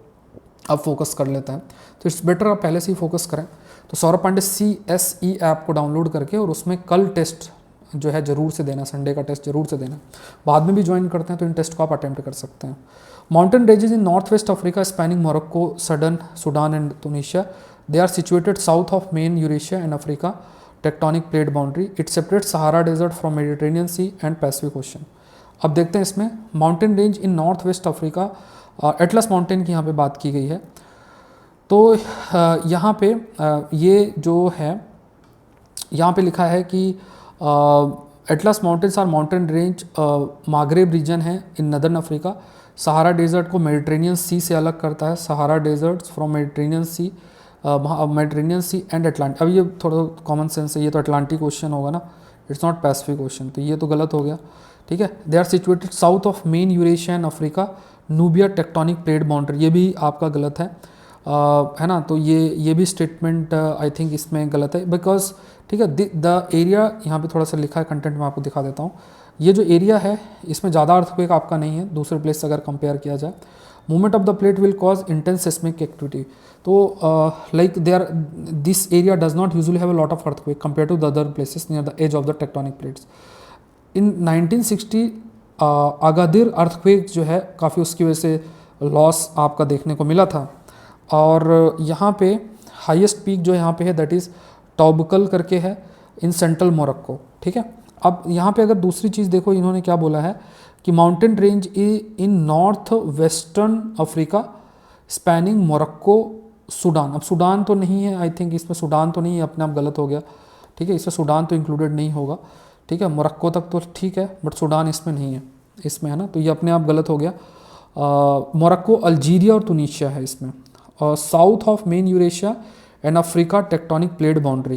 अब फोकस कर लेते हैं। तो इट्स बेटर आप पहले से ही फोकस करें। तो सौरभ पांडे CSE ऐप को डाउनलोड करके और उसमें कल टेस्ट जो है ज़रूर से देना, संडे का टेस्ट ज़रूर से देना। बाद में भी ज्वाइन करते हैं तो इन टेस्ट को आप अटेम्प्ट कर सकते हैं। Mountain ranges in north west Africa spanning Morocco, Sudan and Tunisia. They are situated south of main Eurasia and Africa tectonic plate boundary, it separate Sahara desert from Mediterranean sea and Pacific ocean. अब देखते हैं इसमें mountain range in north west Africa, Atlas mountain की यहाँ पे बात की गई है। तो यहाँ पे ये जो है यहाँ पे लिखा है कि Atlas mountains are mountain range Maghreb region है in northern Africa. Sahara desert को मेडिटेरेनियन सी से अलग करता है, Sahara desert from Mediterranean sea and Atlantic. अब ये थोड़ा कॉमन सेंस है, ये तो अटलांटिक ओशन होगा ना, इट्स नॉट पैसिफिक ओशन, तो ये तो गलत हो गया। ठीक है, they are situated south of main Eurasia and Africa, Nubia tectonic plate boundary, ये भी आपका गलत है ना। तो ये भी स्टेटमेंट आई थिंक इसमें गलत है, बिकॉज ठीक है द एरिया यहाँ पे थोड़ा सा लिखा है कंटेंट में, आपको दिखा देता हूँ। ये जो एरिया है इसमें ज़्यादा अर्थक्वेक आपका नहीं है दूसरे प्लेस से अगर कंपेयर किया जाए। Movement of the plate will cause intense seismic activity, तो like they are this area does not usually have a lot of earthquake compare to the other places near the edge of the tectonic plates. In 1960 Agadir earthquake जो है काफ़ी उसकी वजह से loss आपका देखने को मिला था। और यहाँ पे हाईएस्ट पीक जो यहाँ पे है दैट इज़ टॉबकल करके है इन सेंट्रल मोरक्को। ठीक है, अब यहाँ पे अगर दूसरी चीज़ देखो, इन्होंने क्या बोला है कि mountain range in north western Africa spanning Morocco Sudan. अब सूडान तो नहीं है, आई थिंक इसमें सूडान तो नहीं है, अपने आप गलत हो गया। ठीक है, इसमें सूडान तो इंक्लूडेड नहीं होगा। ठीक है, मोरक्को तक तो ठीक है बट सूडान इसमें नहीं है, इसमें है ना, तो ये अपने आप गलत हो गया। मोरक्को, अल्जीरिया और तुनीशिया है इसमें। South of main Eurasia and Africa tectonic plate boundary,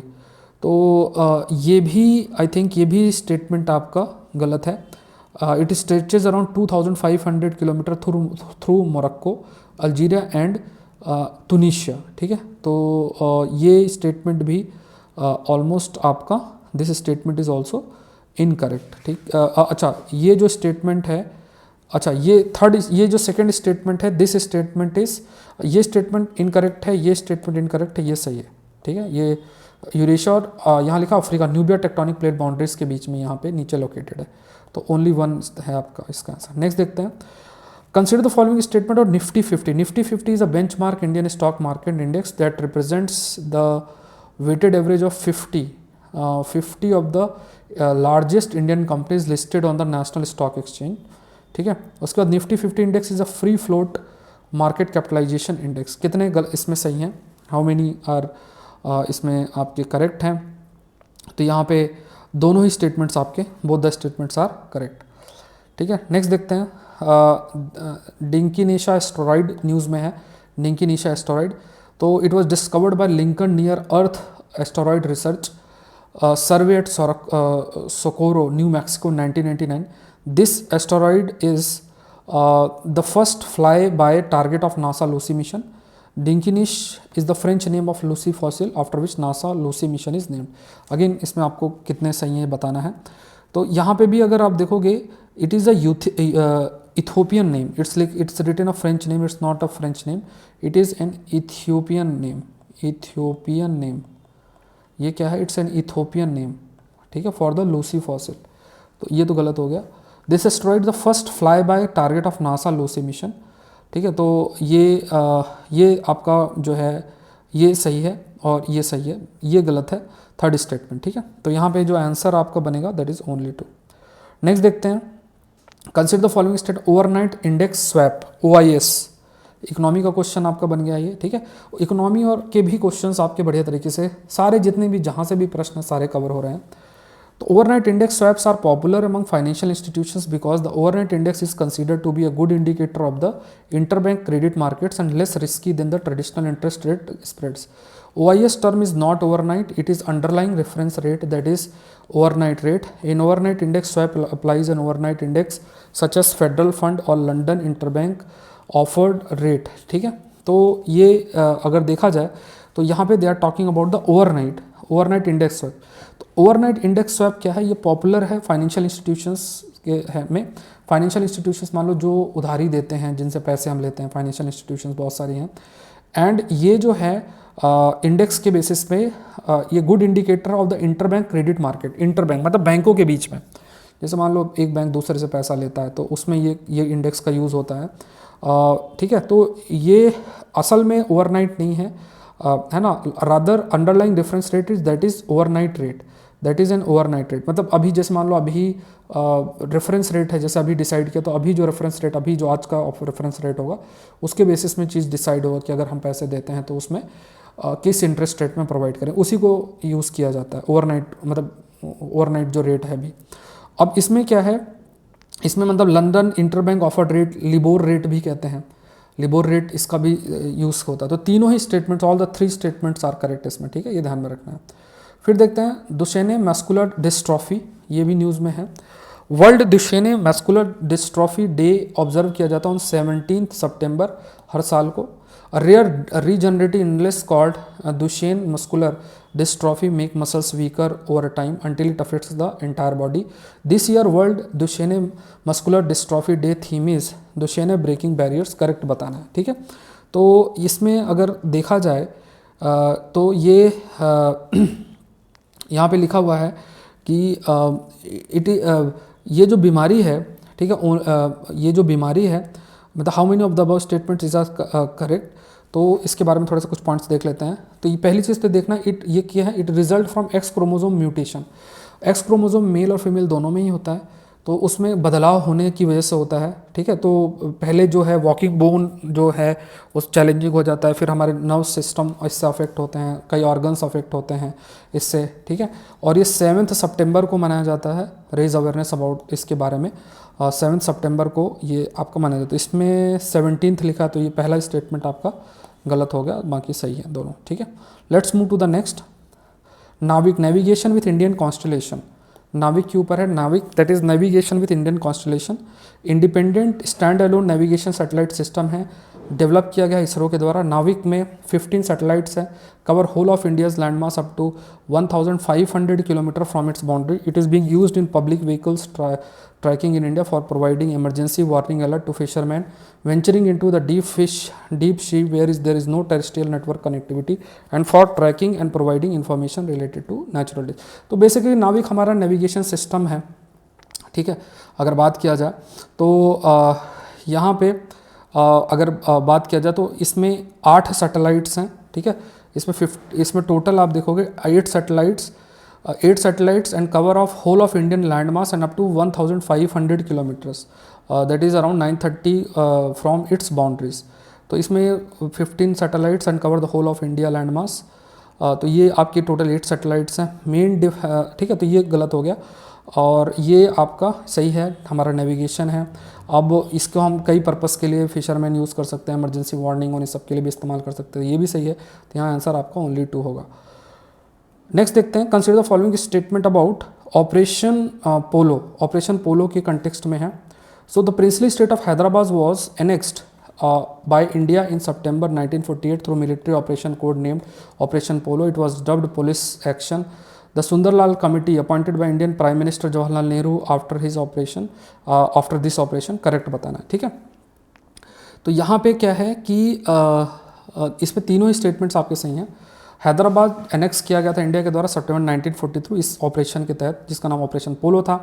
तो ये भी आई थिंक ये भी स्टेटमेंट आपका गलत है। It stretches around 2500 kilometre through Morocco, Algeria and Tunisia. ठीक है, तो ये स्टेटमेंट भी ऑलमोस्ट आपका this statement is also incorrect. ठीक, अच्छा ये जो स्टेटमेंट है, अच्छा ये थर्ड, ये जो सेकंड स्टेटमेंट है दिस स्टेटमेंट इज, ये स्टेटमेंट इनकरेक्ट है, ये स्टेटमेंट इनकरेक्ट है, ये सही है। ठीक है, ये यूरेशिया और यहाँ लिखा Africa Nubia tectonic plate boundaries के बीच में यहाँ पे नीचे लोकेटेड है, तो ओनली वन है आपका इसका आंसर। नेक्स्ट देखते हैं, कंसिडर द फॉलोइंग स्टेटमेंट और Nifty 50। Nifty 50 is a benchmark Indian stock market index that represents the weighted average of 50 of the largest Indian companies listed on the national stock exchange. ठीक है, उसके बाद Nifty 50 index is a free float market capitalisation index. कितने इसमें सही हैं, how many are इसमें आपके करेक्ट हैं, तो यहाँ पे दोनों ही स्टेटमेंट्स आपके, both the statements are correct. ठीक है, नेक्स्ट देखते हैं, डिंकिनेशा एस्टेरॉइड न्यूज़ में है, डिंकिनेशा एस्टेरॉइड, तो it was discovered by Lincoln near earth asteroid research survey at Socorro New Mexico 1999। This asteroid is the first flyby target of NASA Lucy mission. Dinkinish is the French name of Lucy fossil after which NASA Lucy mission is named. Again इसमें आपको कितने सही है बताना है। तो यहाँ पे भी अगर आप देखोगे it is a Ethiopian name. It's written a French name. It's not a French name. It is an Ethiopian name. Ethiopian name. ये क्या है? It's an Ethiopian name. ठीक है, for the Lucy fossil. तो ये तो गलत हो गया। This asteroid the first fly bye target of NASA Lucy mission. ठीक है, तो ये आपका जो है ये सही है और ये सही है, ये गलत है थर्ड स्टेटमेंट। ठीक है, तो यहाँ पे जो आंसर आपका बनेगा दैट इज ओनली 2। नेक्स्ट देखते हैं, consider the following state overnight index swap, OIS। Economy का क्वेश्चन आपका बन गया ये। ठीक है, इकोनॉमी और के भी क्वेश्चंस आपके बढ़िया तरीके से सारे जितने भी जहाँ से भी प्रश्न सारे कवर हो रहे हैं। तो overnight index swaps are popular among financial institutions because the overnight index is considered to be a good indicator of the interbank credit markets and less risky than the traditional interest rate spreads. OIS term is not overnight, it is underlying reference rate, that is overnight rate. In overnight index swap applies an overnight index such as Federal Fund or London Interbank offered rate. ठीक है, तो ये अगर देखा जाए तो यहाँ पे they are talking about the overnight index swap। Overnight index swap क्या है? ये पॉपुलर है फाइनेंशियल इंस्टीट्यूशंस के है में। फाइनेंशियल इंस्टीट्यूशंस मान लो जो उधारी देते हैं, जिनसे पैसे हम लेते हैं, फाइनेंशियल इंस्टीट्यूशंस बहुत सारी हैं, एंड ये जो है इंडेक्स के बेसिस पे ये good indicator of the interbank credit market. Interbank मतलब बैंकों के बीच में, जैसे मान लो एक बैंक दूसरे से पैसा लेता है तो उसमें ये इंडेक्स का यूज़ होता है। ठीक है, तो ये असल में ओवरनाइट नहीं है, है ना, rather underlying reference rate is that is overnight rate, that is an overnight rate. मतलब अभी जैसे मान लो अभी रेफरेंस रेट है, जैसे अभी डिसाइड किया, तो अभी जो रेफरेंस रेट, अभी जो आज का रेफरेंस रेट होगा उसके बेसिस में चीज़ डिसाइड होगा कि अगर हम पैसे देते हैं तो उसमें किस इंटरेस्ट रेट में प्रोवाइड करें, उसी को यूज़ किया जाता है ओवरनाइट, मतलब ओवरनाइट जो रेट है अभी। अब इसमें क्या है, इसमें मतलब London interbank offered rate, LIBOR rate भी कहते हैं, लिबोर रेट, इसका भी यूज़ होता है। तो तीनों ही statements, all the three statements are correct इसमें, ठीक है, ये ध्यान में रखना है। फिर देखते हैं दुशेने मस्कुलर डिस्ट्रॉफी, ये भी न्यूज़ में है। World Duchenne muscular dystrophy day observe किया जाता है ऑन 17 सितंबर हर साल को। Rare regenerative illness called Duchenne muscular dystrophy make muscles weaker over time until it affects the entire body. This year world Duchenne muscular dystrophy day theme is Duchenne breaking barriers, correct बताना है, ठीक है। तो इसमें अगर देखा जाए तो ये यहाँ पे लिखा हुआ है कि ये जो बीमारी है, ठीक है, ये जो बीमारी है, मतलब how many of the above statements is are correct. तो इसके बारे में थोड़ा सा कुछ पॉइंट्स देख लेते हैं। तो ये पहली चीज़ तो देखना, ये क्या है, it result from X chromosome mutation. X chromosome male और फीमेल दोनों में ही होता है, तो उसमें बदलाव होने की वजह से होता है, ठीक है। तो पहले जो है वॉकिंग बोन जो है उस चैलेंजिंग हो जाता है, फिर हमारे नर्व सिस्टम इससे अफेक्ट होते हैं, कई ऑर्गन्स अफेक्ट होते हैं इससे, ठीक है। और ये 7 सितंबर को मनाया जाता है, रेज अवेयरनेस अबाउट इसके बारे में। 7 सितंबर को ये आपका मनाया जाता है। इसमें 17 लिखा, तो ये पहला स्टेटमेंट आपका गलत हो गया, बाकी सही है दोनों, ठीक है। Let's move to the next. NavIC, navigation with Indian constellation, NavIC के ऊपर है, NavIC that is navigation with Indian constellation. Independent stand alone navigation satellite system है, डेवलप किया गया इसरो के द्वारा। नाविक में 15 सैटेलाइट्स हैं, cover whole of India's land mass up to 1500 kilometre from its boundary. It is being used in public vehicles tracking in India for providing emergency warning alert to fisherman venturing into the deep sea where there is no terrestrial network connectivity and for tracking and providing information related to natural disaster. तो basically नाविक हमारा navigation system है, ठीक है। अगर बात किया जाए तो यहाँ पे अगर बात किया जाए तो इसमें 8 सैटेलाइट्स हैं, ठीक है। इसमें टोटल आप देखोगे 8 satellites and cover of whole of Indian land mass and up to 1500 kilometres, that is around 930 from its boundaries. तो इसमें 15 satellites and cover the whole of India land mass. तो ये आपके टोटल 8 सैटेलाइट्स हैं main, ठीक है। तो ये गलत हो गया और ये आपका सही है, हमारा नेविगेशन है। अब इसको हम कई पर्पस के लिए फिशरमैन यूज़ कर सकते हैं, इमरजेंसी वार्निंग और इस सब के लिए भी इस्तेमाल कर सकते हैं, ये भी सही है। तो यहाँ आंसर आपका ओनली 2 होगा। नेक्स्ट देखते हैं, consider the following statement about Operation Polo. Operation Polo के कंटेक्स्ट में है। So the princely state of Hyderabad was annexed by India in September 1948 through military operation code named Operation Polo. It was dubbed Police Action. The Sundarlal Committee appointed by Indian Prime Minister Jawaharlal Nehru after his operation, after this operation, correct बताना है, ठीक है। तो यहाँ पे क्या है कि इसमें तीनों ही स्टेटमेंट्स आपके सही हैं। हैदराबाद एनेक्स किया गया था इंडिया के द्वारा सितंबर 1943 इस ऑपरेशन के तहत, जिसका नाम ऑपरेशन पोलो था।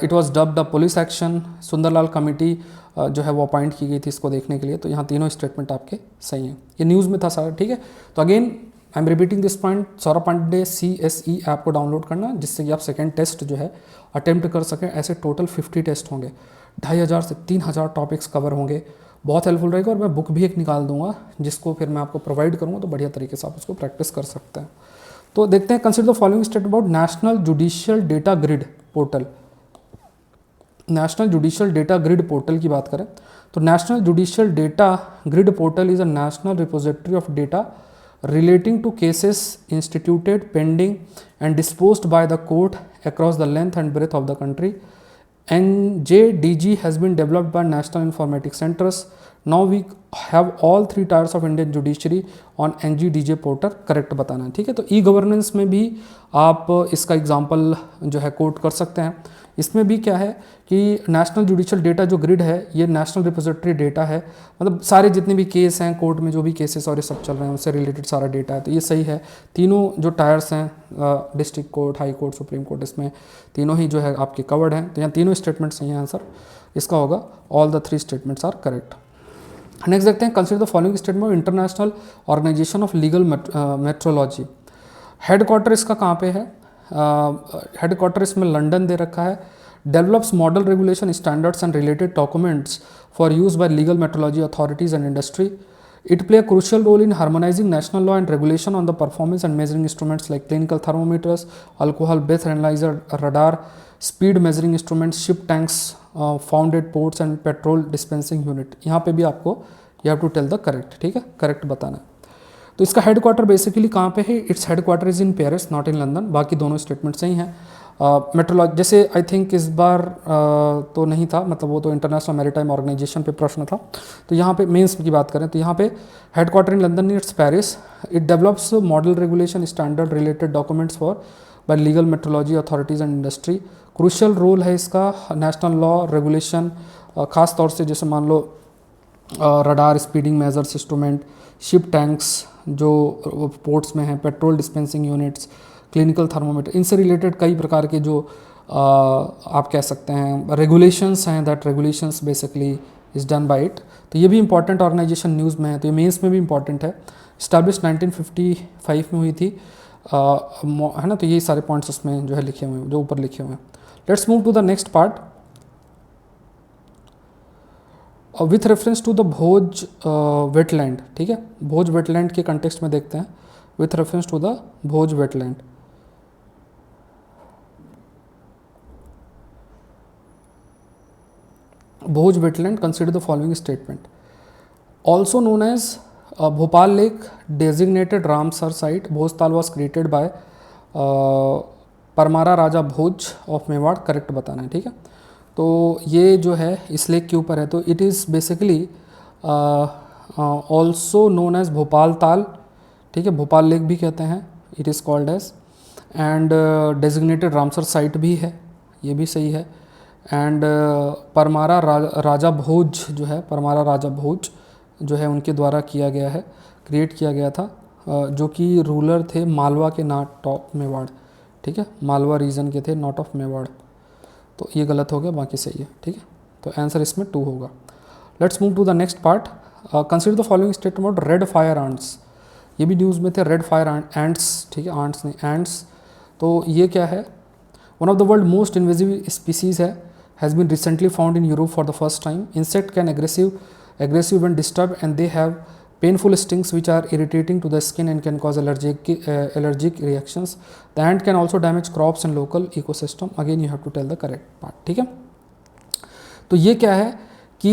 It was dubbed the police action. Sundarlal committee जो है वो अपॉइंट की गई थी इसको देखने के लिए। तो यहाँ तीनों स्टेटमेंट आपके सही हैं, ये न्यूज़ में था सारा, ठीक है। तो again I am repeating this point, Saurabh Pandey CSE app को डाउनलोड करना, जिससे कि आप सेकेंड टेस्ट जो है अटेम्प्ट कर सकें। ऐसे टोटल 50 टेस्ट होंगे, 2500 से 3000 टॉपिक्स कवर होंगे, बहुत हेल्पफुल रहेगा। और मैं बुक भी एक निकाल दूंगा जिसको फिर मैं आपको प्रोवाइड करूँगा, तो बढ़िया तरीके से आप उसको प्रैक्टिस कर सकते हैं। तो देखते हैं, consider the following statement about national judicial data grid portal. National judicial data grid portal की बात करें तो national judicial data grid portal is a national repository of data relating to cases instituted, pending and disposed by the court across the length and breadth of the country. NJDG has been developed by National Informatics Centers. Now we have all 3 tiers of Indian judiciary on NJDG portal, correct बताना है, ठीक है। तो e governance में भी आप इसका example जो है कोट कर सकते हैं। इसमें भी क्या है कि नेशनल जुडिशियल डेटा जो ग्रिड है ये नेशनल रिपोजिटरी डेटा है, मतलब सारे जितने भी केस हैं कोर्ट में, जो भी केसेस और ये सब चल रहे हैं उससे रिलेटेड सारा डेटा है। तो ये सही है। तीनों जो टायर्स हैं, district court, high court, supreme court, इसमें तीनों ही जो है आपके कवर्ड हैं। तो यहाँ तीनों स्टेटमेंट्स सही हैं, आंसर इसका होगा all the 3 statements are correct. Next देखते हैं, consider the following statement of international organisation of legal metrology. Headquarter इसका कहाँ पे है? हेडक्वार्टर इसमें लंदन दे रखा है। Develops model regulation standards and related documents for use by legal metrology authorities and industry. It play a crucial role in harmonizing national law and regulation on the performance and measuring instruments like clinical thermometers, alcohol breath analyzer, radar, speed measuring instruments, ship tanks found at ports and petrol dispensing unit। यहाँ पे भी आपको you have to tell the correct, ठीक है, correct बताना है। तो इसका हेडक्वार्टर बेसिकली कहाँ पे है? Its headquarter is in Paris, not in London. बाकी दोनों स्टेटमेंट सही हैं। मेट्रोलॉजी जैसे आई थिंक इस बार तो नहीं था, मतलब वो तो इंटरनेशनल मैरीटाइम ऑर्गेनाइजेशन पे प्रश्न था। तो यहाँ पे मेंस की बात करें तो यहाँ पे headquarter in London it's Paris. It develops model regulation standard related documents for by legal metrology authorities and industry. Crucial role है इसका नेशनल लॉ रेगुलेशन, खास तौर से जैसे मान लो radar, speeding measures instrument, ship tanks जो पोर्ट्स में हैं, petrol dispensing units, clinical thermometer, इनसे रिलेटेड कई प्रकार के जो आप कह सकते हैं रेगुलेशंस हैं, that regulations basically is done by it. तो ये भी इंपॉर्टेंट ऑर्गेनाइजेशन न्यूज़ में है, तो ये मेंस में भी इंपॉर्टेंट है। इस्टेब्लिश 1955 में हुई थी, है ना। तो ये सारे पॉइंट्स उसमें जो है लिखे हुए हैं, जो ऊपर लिखे हुए हैं। Let's move to the next part with reference to the Bhoj wetland, ठीक है। भोज वेटलैंड के कंटेक्स्ट में देखते हैं, with reference to the Bhoj wetland. Bhoj wetland, consider the following statement. Also known as Bhopal lake designated Ramsar site, Bhojtal was created by Paramara Raja Bhoj of Mewar, correct बताना है, ठीक है। तो ये जो है इस लेक के ऊपर है, तो it is basically also known as Bhopal Tal, ठीक है, भोपाल लेक भी कहते हैं, it is called as, and designated Ramsar site भी है, ये भी सही है। एंड परमारा राजा भोज जो है, परमारा राजा भोज जो है उनके द्वारा किया गया है, क्रिएट किया गया था, जो कि रूलर थे मालवा के, नॉट ऑफ मेवाड़, ठीक है, मालवा रीजन के थे, नॉट ऑफ मेवाड़। तो ये गलत हो गया, बाकी सही है, ठीक है। तो आंसर इसमें 2 होगा। Let's move to the next part. Consider the following statement about red fire ants. ये भी न्यूज़ में थे, रेड फायर एंट्स, ठीक है, आंट्स नहीं, एंट्स। तो ये क्या है? One of the world most invasive species है, has been recently found in Europe for the first time. Insect can aggressive when disturbed, and they have painful stings which are irritating to the skin and can cause allergic reactions. The ant can also damage crops and local ecosystem. Again you have to tell the correct part, ठीक है। तो ये क्या है कि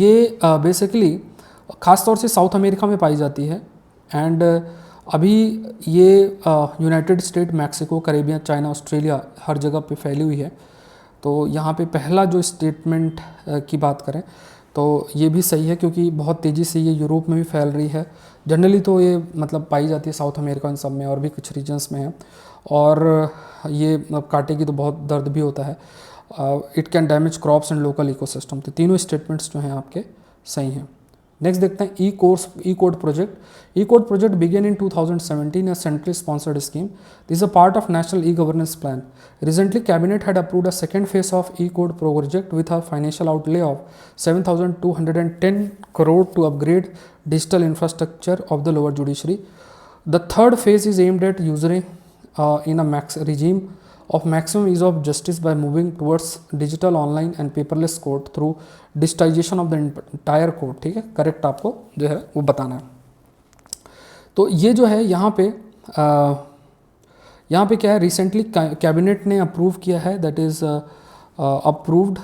ये basically ख़ास तौर से साउथ अमेरिका में पाई जाती है, एंड अभी ये United State, Mexico, Caribbean, China, Australia हर जगह पे फैली हुई है। तो यहाँ पे पहला जो स्टेटमेंट की बात करें तो ये भी सही है, क्योंकि बहुत तेज़ी से ये यूरोप में भी फैल रही है। जनरली तो ये मतलब पाई जाती है साउथ अमेरिका इन सब में, और भी कुछ रीजन्स में है, और ये काटेगी तो बहुत दर्द भी होता है। It can damage crops and local ecosystem. तो तीनों स्टेटमेंट्स जो हैं आपके सही हैं। नेक्स्ट देखते हैं E code project. E code project began in 2017 a centrally sponsored scheme. This is a part of national e-governance plan. Recently, cabinet had approved a second phase of e-code project with a financial outlay of 7,210 crore to upgrade digital infrastructure of the lower judiciary. The third phase is aimed at using in a regime of maximum ease of justice by moving towards digital, online and paperless court through digitization of the entire court, ठीक है, correct आपको जो है वो बताना है। तो ये जो है यहाँ पे क्या है, रिसेंटली कैबिनेट ने अप्रूव किया है, that is approved,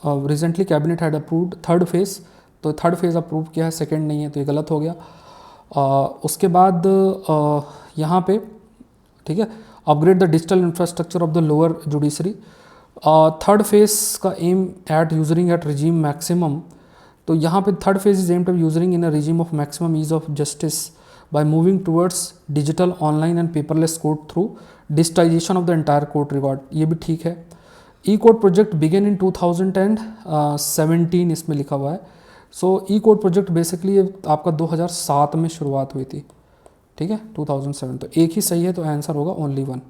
recently cabinet had approved third phase. तो थर्ड फेज़ अप्रूव किया है, सेकेंड नहीं है, तो ये गलत हो गया। उसके बाद यहाँ पे, ठीक है, upgrade the digital infrastructure of the lower judiciary. Third phase का aim at ushering at regime maximum. तो यहाँ पे third phase is aimed at ushering in a regime of maximum ease of justice by moving towards digital, online and paperless court through digitisation of the entire court record. ये भी ठीक है। E code project began in 2017 इसमें लिखा हुआ है। So E code project basically आपका 2007 में शुरुआत हुई थी, ठीक है, 2007। तो एक ही सही है, तो आंसर होगा ओनली 1।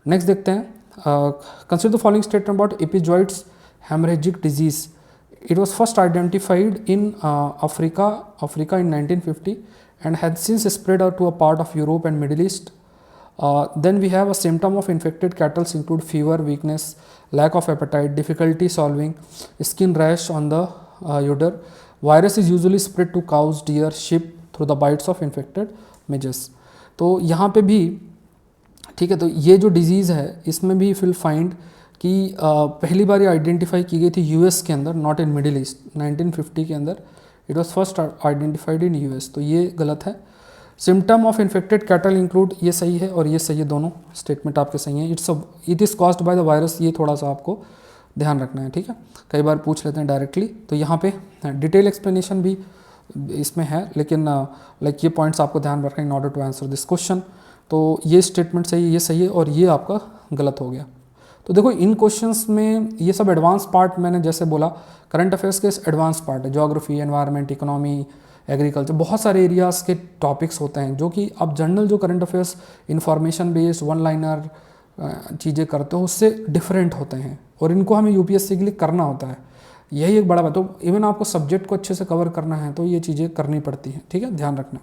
नेक्स्ट देखते हैं, consider the following statement about epizootic haemorrhagic disease. It was first identified in Africa in 1950 and has since spread out to a part of Europe and Middle East. Then we have a symptom of infected cattle include fever, weakness, lack of appetite, difficulty swallowing, skin rash on the udder. Virus is usually spread to cows, deer, sheep through the bites of infected midges. तो यहाँ पे भी ठीक है, तो ये जो disease है इसमें भी फिल फाइंड कि पहली बार ये आइडेंटिफाई की गई थी यूएस के अंदर, नॉट इन मिडिल ईस्ट. 1950 के अंदर it was first identified in US, तो ये गलत है. Symptom of infected cattle include, ये सही है और ये सही है, दोनों स्टेटमेंट आपके सही हैं. It is caused by the virus, ये थोड़ा सा आपको ध्यान रखना है. ठीक है, कई बार पूछ लेते हैं डायरेक्टली, तो यहाँ पे डिटेल एक्सप्लेनेशन भी इसमें है, लेकिन लाइक ये पॉइंट्स आपको ध्यान रखना in order to answer this question. तो ये स्टेटमेंट सही है, ये सही है और ये आपका गलत हो गया. तो देखो इन क्वेश्चंस में ये सब एडवांस पार्ट, मैंने जैसे बोला करंट अफेयर्स के एडवांस पार्ट है, ज्योग्राफी, एनवायरनमेंट, इकोनॉमी, एग्रीकल्चर, बहुत सारे एरियाज़ के टॉपिक्स होते हैं जो कि अब जनरल जो current affairs information based one liner चीज़ें करते हो उससे डिफरेंट होते हैं और इनको हमें यूपीएससी के लिए करना होता है. यही एक बड़ा बात. तो इवन आपको सब्जेक्ट को अच्छे से कवर करना है तो ये चीज़ें करनी पड़ती हैं. ठीक है, ध्यान रखना.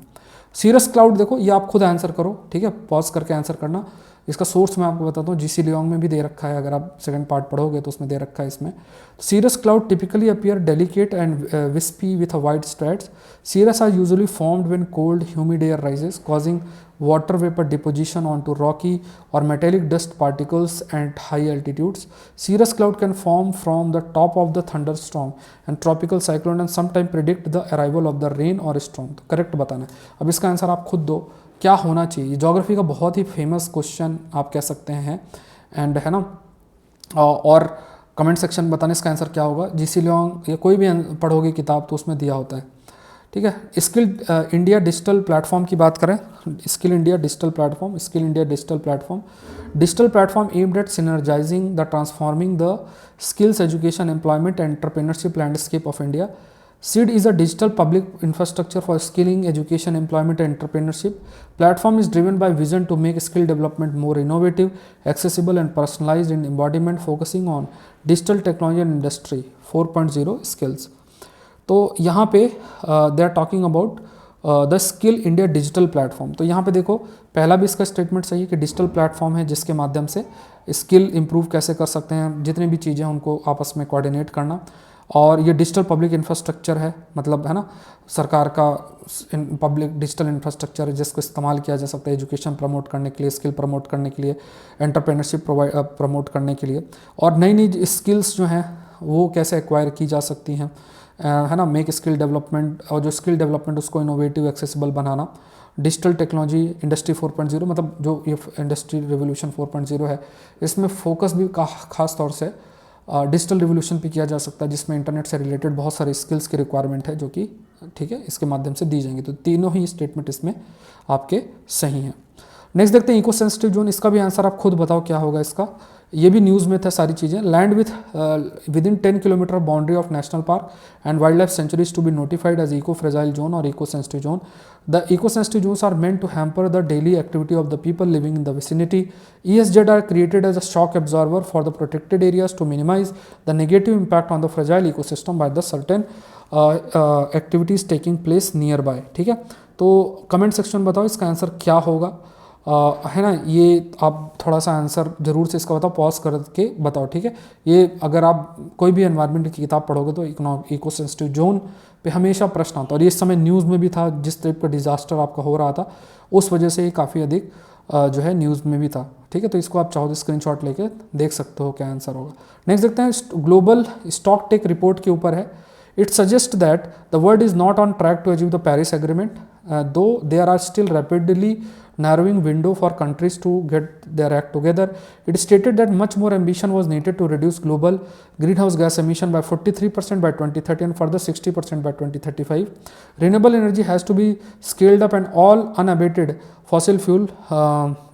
सीरस क्लाउड देखो, ये आप खुद आंसर करो. ठीक है, पॉज करके आंसर करना. इसका सोर्स मैं आपको बताता हूँ, जीसी लियोंग में भी दे रखा है, अगर आप सेकंड पार्ट पढ़ोगे तो उसमें दे रखा है. इसमें cirrus cloud typically appear delicate and wispy with a wide straits. Cirrus are usually formed when cold humid air rises causing water vapor deposition onto rocky or metallic dust particles at high altitudes. Cirrus cloud can form from the top of the thunderstorm and tropical cyclone and sometimes predict the arrival of the rain or storm. तो correct बताना है. अब इसका answer आप खुद दो, क्या होना चाहिए. ज्योग्राफी का बहुत ही फेमस क्वेश्चन आप कह सकते हैं, एंड है ना, और कमेंट सेक्शन बताने इसका आंसर क्या होगा. जीसी लियोंग या कोई भी पढ़ोगे किताब तो उसमें दिया होता है. ठीक है, स्किल इंडिया डिजिटल प्लेटफॉर्म की बात करें, skill India digital platform aimed at synergising the transforming the skills education employment entrepreneurship landscape of India. SEED is a digital public infrastructure for skilling, education, employment and entrepreneurship. Platform is driven by vision to make skill development more innovative, accessible and personalized in embodiment, focusing on digital technology and industry 4.0 skills. तो यहाँ पे they are talking about the skill India digital platform. तो यहाँ पे देखो पहला भी इसका स्टेटमेंट सही है कि डिजिटल प्लेटफॉर्म है जिसके माध्यम से स्किल इंप्रूव कैसे कर सकते हैं, जितनी भी चीज़ें हैं उनको आपस में कोऑर्डिनेट करना. और ये डिजिटल पब्लिक इंफ्रास्ट्रक्चर है, मतलब है ना, सरकार का पब्लिक डिजिटल इंफ्रास्ट्रक्चर है जिसको इस्तेमाल किया जा सकता है एजुकेशन प्रमोट करने के लिए, स्किल प्रमोट करने के लिए, एंटरप्रेन्योरशिप प्रमोट करने के लिए, और नई नई स्किल्स जो हैं वो कैसे एक्वायर की जा सकती हैं, है ना, मेक स्किल डेवलपमेंट, और जो स्किल डेवलपमेंट उसको इनोवेटिव एक्सेसिबल बनाना. डिजिटल टेक्नोलॉजी इंडस्ट्री 4.0, मतलब जो ये इंडस्ट्री रिवोल्यूशन 4.0 है इसमें फोकस भी खास तौर से डिजिटल रिवोल्यूशन पे किया जा सकता है, जिसमें इंटरनेट से रिलेटेड बहुत सारे स्किल्स की रिक्वायरमेंट है जो कि ठीक है इसके माध्यम से दी जाएंगी. तो तीनों ही स्टेटमेंट इसमें आपके सही हैं. नेक्स्ट देखते हैं इको सेंसिटिव जोन. इसका भी आंसर आप खुद बताओ क्या होगा इसका. ये भी न्यूज़ में था सारी चीज़ें. Land within 10 kilometre boundary of national park and wildlife sanctuaries to be notified as eco fragile zone और eco sensitive zone. The eco sensitive zones are meant to hamper the daily activity of the people living in the vicinity. ESZ are created as a shock absorber for the protected areas to minimize the negative impact on the fragile ecosystem by the certain activities taking place nearby. ठीक है, तो comment section बताओ इसका answer क्या होगा. है ना, ये आप थोड़ा सा आंसर ज़रूर से इसका बताओ, पॉज करके बताओ. ठीक है, ये अगर आप कोई भी एनवायरनमेंट की किताब पढ़ोगे तो इको सेंसिटिव जोन पे हमेशा प्रश्न आता है, और ये इस समय न्यूज़ में भी था. जिस टाइप का डिजास्टर आपका हो रहा था उस वजह से ये काफ़ी अधिक जो है न्यूज़ में भी था. ठीक है, तो इसको आप चाहो तो स्क्रीनशॉट लेके देख सकते हो क्या आंसर होगा. नेक्स्ट देखते हैं, ग्लोबल स्टॉक टेक रिपोर्ट के ऊपर है. It suggests that the world is not on track to achieve the Paris Agreement, though there are still rapidly narrowing window for countries to get their act together. It stated that much more ambition was needed to reduce global greenhouse gas emission by 43% by 2030 and further 60% by 2035. Renewable energy has to be scaled up and all unabated fossil fuel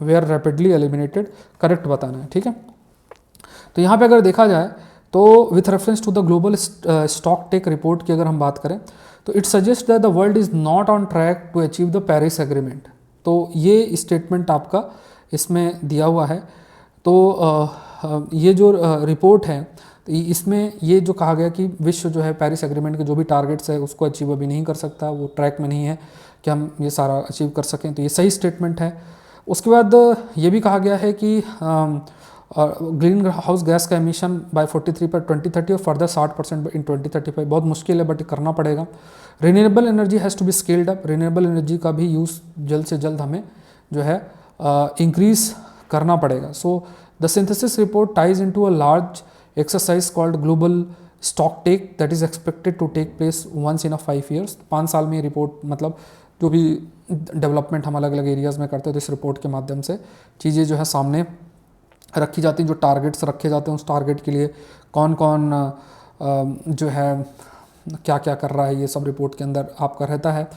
were rapidly eliminated. Correct बताना है. ठीक है, तो यहाँ पे अगर देखा जाए तो with reference to the global stock take report की अगर हम बात करें तो it suggest that the world is not on track to achieve the Paris agreement. तो ये स्टेटमेंट आपका इसमें दिया हुआ है. तो ये जो रिपोर्ट है तो इसमें ये जो कहा गया कि विश्व जो है पेरिस एग्रीमेंट के जो भी टारगेट्स है उसको अचीव अभी नहीं कर सकता, वो ट्रैक में नहीं है कि हम ये सारा अचीव कर सकें, तो ये सही स्टेटमेंट है। उसके बाद ये भी कहा गया है कि ग्रीन हाउस गैस का एमिशन बाय 43 पर 2030 और फर्दर 60% इन 2035। बहुत मुश्किल है बट करना पड़ेगा। Renewable energy has to be scaled up, renewable energy का भी यूज़ जल्द से जल्द हमें जो है इंक्रीज करना पड़ेगा। So the synthesis report ties into a large exercise called global stock take that is expected to take place once in a 5 years. 5 साल में ये रिपोर्ट, मतलब जो भी डेवलपमेंट हम अलग अलग एरियाज़ में करते हैं तो इस रिपोर्ट के माध्यम से चीज़ें जो है सामने रखी जाती हैं, जो टारगेट्स रखे जाते हैं उस टारगेट के लिए कौन कौन जो है क्या क्या कर रहा है, ये सब रिपोर्ट के अंदर आपका रहता है।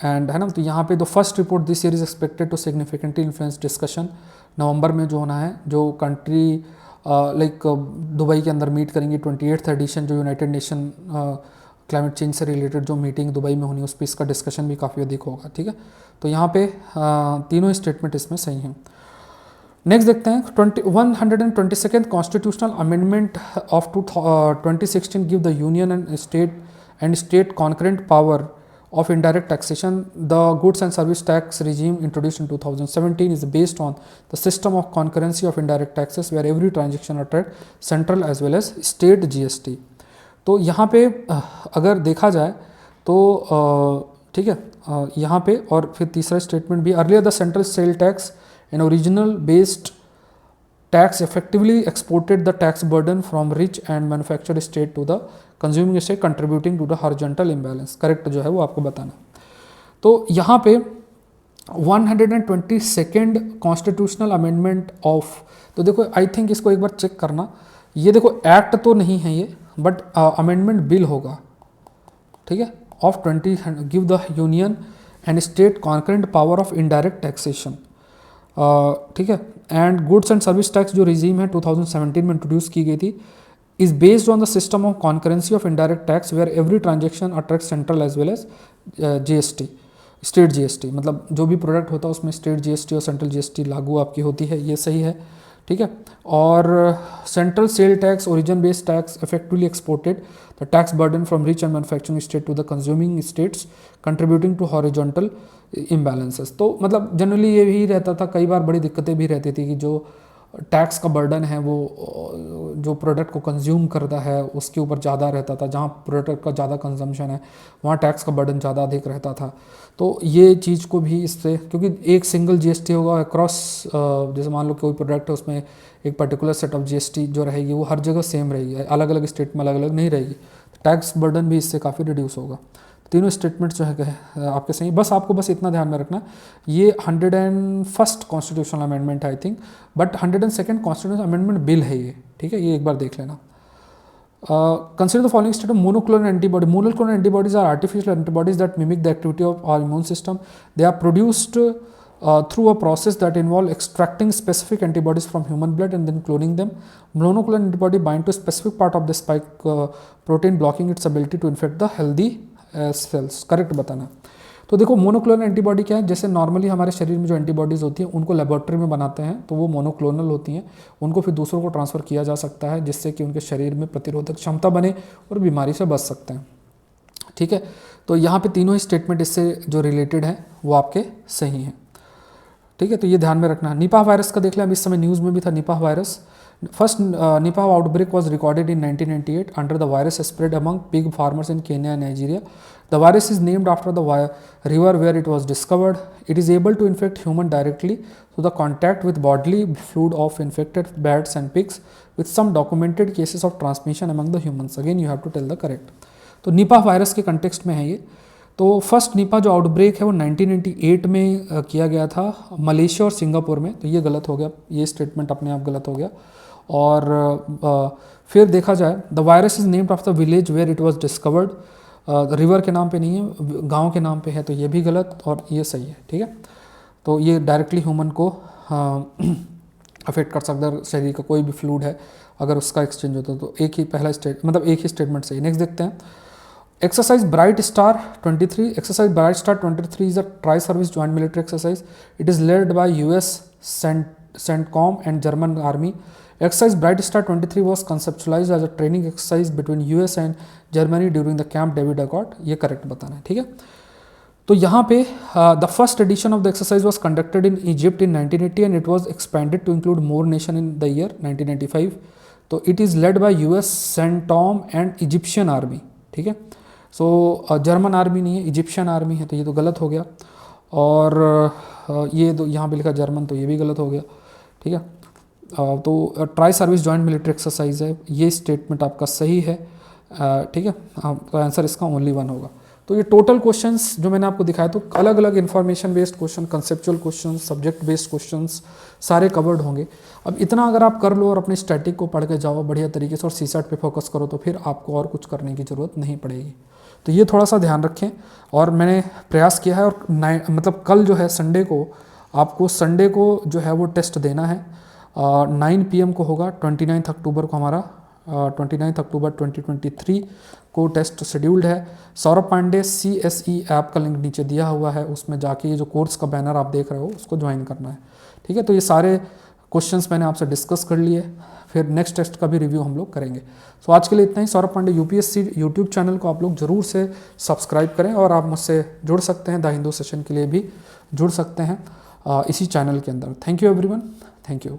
एंड है ना, तो यहाँ पे the first report this year is expected to significantly influence discussion. नवंबर में जो होना है, जो कंट्री लाइक दुबई के अंदर मीट करेंगी 28th एडिशन जो यूनाइटेड नेशन क्लाइमेट चेंज से रिलेटेड जो मीटिंग दुबई में होनी, उस पर इसका डिस्कशन भी काफ़ी अधिक होगा। ठीक है, तो यहाँ पे तीनों स्टेटमेंट इसमें सही हैं। नेक्स्ट देखते हैं 122nd constitutional amendment of 2016 give the union and state concurrent power of indirect taxation. The goods and service tax regime introduced in 2017 is based on the system of concurrency of indirect taxes where every transaction attract central as well as state GST. तो यहाँ पे अगर देखा जाए तो ठीक है, यहाँ पे और फिर तीसरा स्टेटमेंट भी, earlier the central sale tax and original based tax effectively exported the tax burden from rich and manufactured state to the consuming state, contributing to the horizontal imbalance. Correct जो है वो आपको बताना। तो यहाँ पे 122nd कॉन्स्टिट्यूशनल अमेंडमेंट ऑफ, तो देखो आई थिंक इसको एक बार चेक करना, ये देखो एक्ट तो नहीं है ये, बट अमेंडमेंट बिल होगा। ठीक है, of 20 give the union and state concurrent power of indirect taxation. ठीक है, and goods and service tax जो रिजीम है 2017 में इंट्रोड्यूस की गई थी, is based on the system of concurrency of indirect tax where every transaction attract central as well as GST, state GST. मतलब जो भी प्रोडक्ट होता है उसमें स्टेट जीएसटी और सेंट्रल जीएसटी लागू आपकी होती है, ये सही है। ठीक है, और central sale tax origin based tax effectively exported the tax burden from rich and manufacturing state to the consuming states, contributing to horizontal imbalances. तो मतलब जनरली ये भी रहता था, कई बार बड़ी दिक्कतें भी रहती थी कि जो टैक्स का बर्डन है वो जो प्रोडक्ट को कंज्यूम करता है उसके ऊपर ज़्यादा रहता था, जहाँ प्रोडक्ट का ज़्यादा कंजम्पशन है वहाँ टैक्स का बर्डन ज़्यादा अधिक रहता था। तो ये चीज़ को भी इससे, क्योंकि एक सिंगल जीएसटी होगा अक्रॉस, जैसे मान लो कोई प्रोडक्ट है उसमें एक पर्टिकुलर सेट ऑफ जीएसटी जो रहेगी वो हर जगह सेम रहेगी, अलग अलग स्टेट में अलग अलग नहीं रहेगी, टैक्स बर्डन भी इससे काफ़ी रिड्यूस होगा। तीनों स्टेटमेंट जो है आपके सही। बस आपको बस इतना ध्यान में रखना, ये 101st कॉन्स्टिट्यूशनल अमेंडमेंट है I think, but 102nd constitutional amendment bill है ये। ठीक है, ये एक बार देख लेना। Consider the following state of monoclonal antibody. Monoclonal antibodies are artificial antibodies that mimic the activity of our immune system. They are produced through a process that involve extracting specific antibodies from human blood and then cloning them. Monoclonal antibody bind to specific part of the spike protein, blocking its ability to infect the healthy cells. Correct बताना। तो देखो monoclonal antibody क्या है, जैसे normally हमारे शरीर में जो एंटीबॉडीज़ होती हैं उनको लेबोरेटरी में बनाते हैं तो वो मोनोक्लोनल होती हैं, उनको फिर दूसरों को ट्रांसफ़र किया जा सकता है जिससे कि उनके शरीर में प्रतिरोधक क्षमता बने और बीमारी से बच सकते हैं। ठीक है, तो यहाँ पे तीनों ही स्टेटमेंट इससे जो रिलेटेड हैं वो आपके सही हैं। ठीक है, तो ये ध्यान में रखना। निपाह वायरस का देख लें, अभी इस समय न्यूज़ में भी था Nipah virus. First Nipah outbreak was recorded in 1998 under the virus spread among pig farmers in Kenya and Nigeria. The virus is named after the river where it was discovered. It is able to infect human directly through the contact with bodily fluid of infected bats and pigs, with some documented cases of transmission among the humans. Again, you have to tell the correct. तो Nipah virus के context में है ये। तो first Nipah जो outbreak है वो 1998 में किया गया था मलेशिया और सिंगापुर में, तो ये गलत हो गया, ये स्टेटमेंट अपने आप गलत हो गया। और फिर देखा जाए the virus is named after the village where it was discovered, river के नाम पे नहीं है, गांव के नाम पे है, तो ये भी गलत और ये सही है। ठीक है, तो ये डायरेक्टली ह्यूमन को अफेक्ट कर सकता है, शरीर का कोई भी फ्लूइड है अगर उसका एक्सचेंज होता है तो एक ही पहला एक ही स्टेटमेंट सही। नेक्स्ट देखते हैं exercise bright star 23। Exercise bright star 23 is a tri service joint military exercise. It is led by US CENTCOM and German Army. Exercise Bright Star 23 was conceptualized as a training exercise between US and Germany during the Camp David Accord. ये correct बताना है, ठीक है। तो यहाँ पे the first edition of the exercise was conducted in Egypt in 1980 and it was expanded to include more nation in the year 1995। तो it is led by US, CENTCOM and Egyptian army, ठीक है। सो German army नहीं है, Egyptian army है, तो ये तो गलत हो गया। और ये तो यहाँ पे लिखा जर्मन, तो ये भी गलत हो गया, ठीक है। तो tri service joint military exercise है, ये स्टेटमेंट आपका सही है, ठीक है। तो आंसर इसका ओनली 1 होगा। तो ये टोटल क्वेश्चंस जो मैंने आपको दिखाया, तो अलग अलग information based question, conceptual question, subject based questions सारे कवर्ड होंगे। अब इतना अगर आप कर लो और अपने स्टैटिक को पढ़ के जाओ बढ़िया तरीके से और सीसैट पे फोकस करो, तो फिर आपको और कुछ करने की ज़रूरत नहीं पड़ेगी। तो ये थोड़ा सा ध्यान रखें। और मैंने प्रयास किया है, और मतलब कल जो है संडे को, आपको संडे को जो है वो टेस्ट देना है, 9 PM को होगा। 29 अक्टूबर को हमारा 29 अक्टूबर 2023 को टेस्ट शेड्यूल्ड है। सौरभ पांडे CSE ऐप का लिंक नीचे दिया हुआ है, उसमें जाके ये जो कोर्स का बैनर आप देख रहे हो उसको ज्वाइन करना है, ठीक है। तो ये सारे क्वेश्चंस मैंने आपसे डिस्कस कर लिए, फिर नेक्स्ट टेस्ट का भी रिव्यू हम लोग करेंगे। सो आज के लिए इतना ही। Saurabh Pandey UPSC YouTube channel को आप लोग ज़रूर से सब्सक्राइब करें, और आप मुझसे जुड़ सकते हैं, द हिंदू सेशन के लिए भी जुड़ सकते हैं इसी चैनल के अंदर। Thank you everyone, thank you.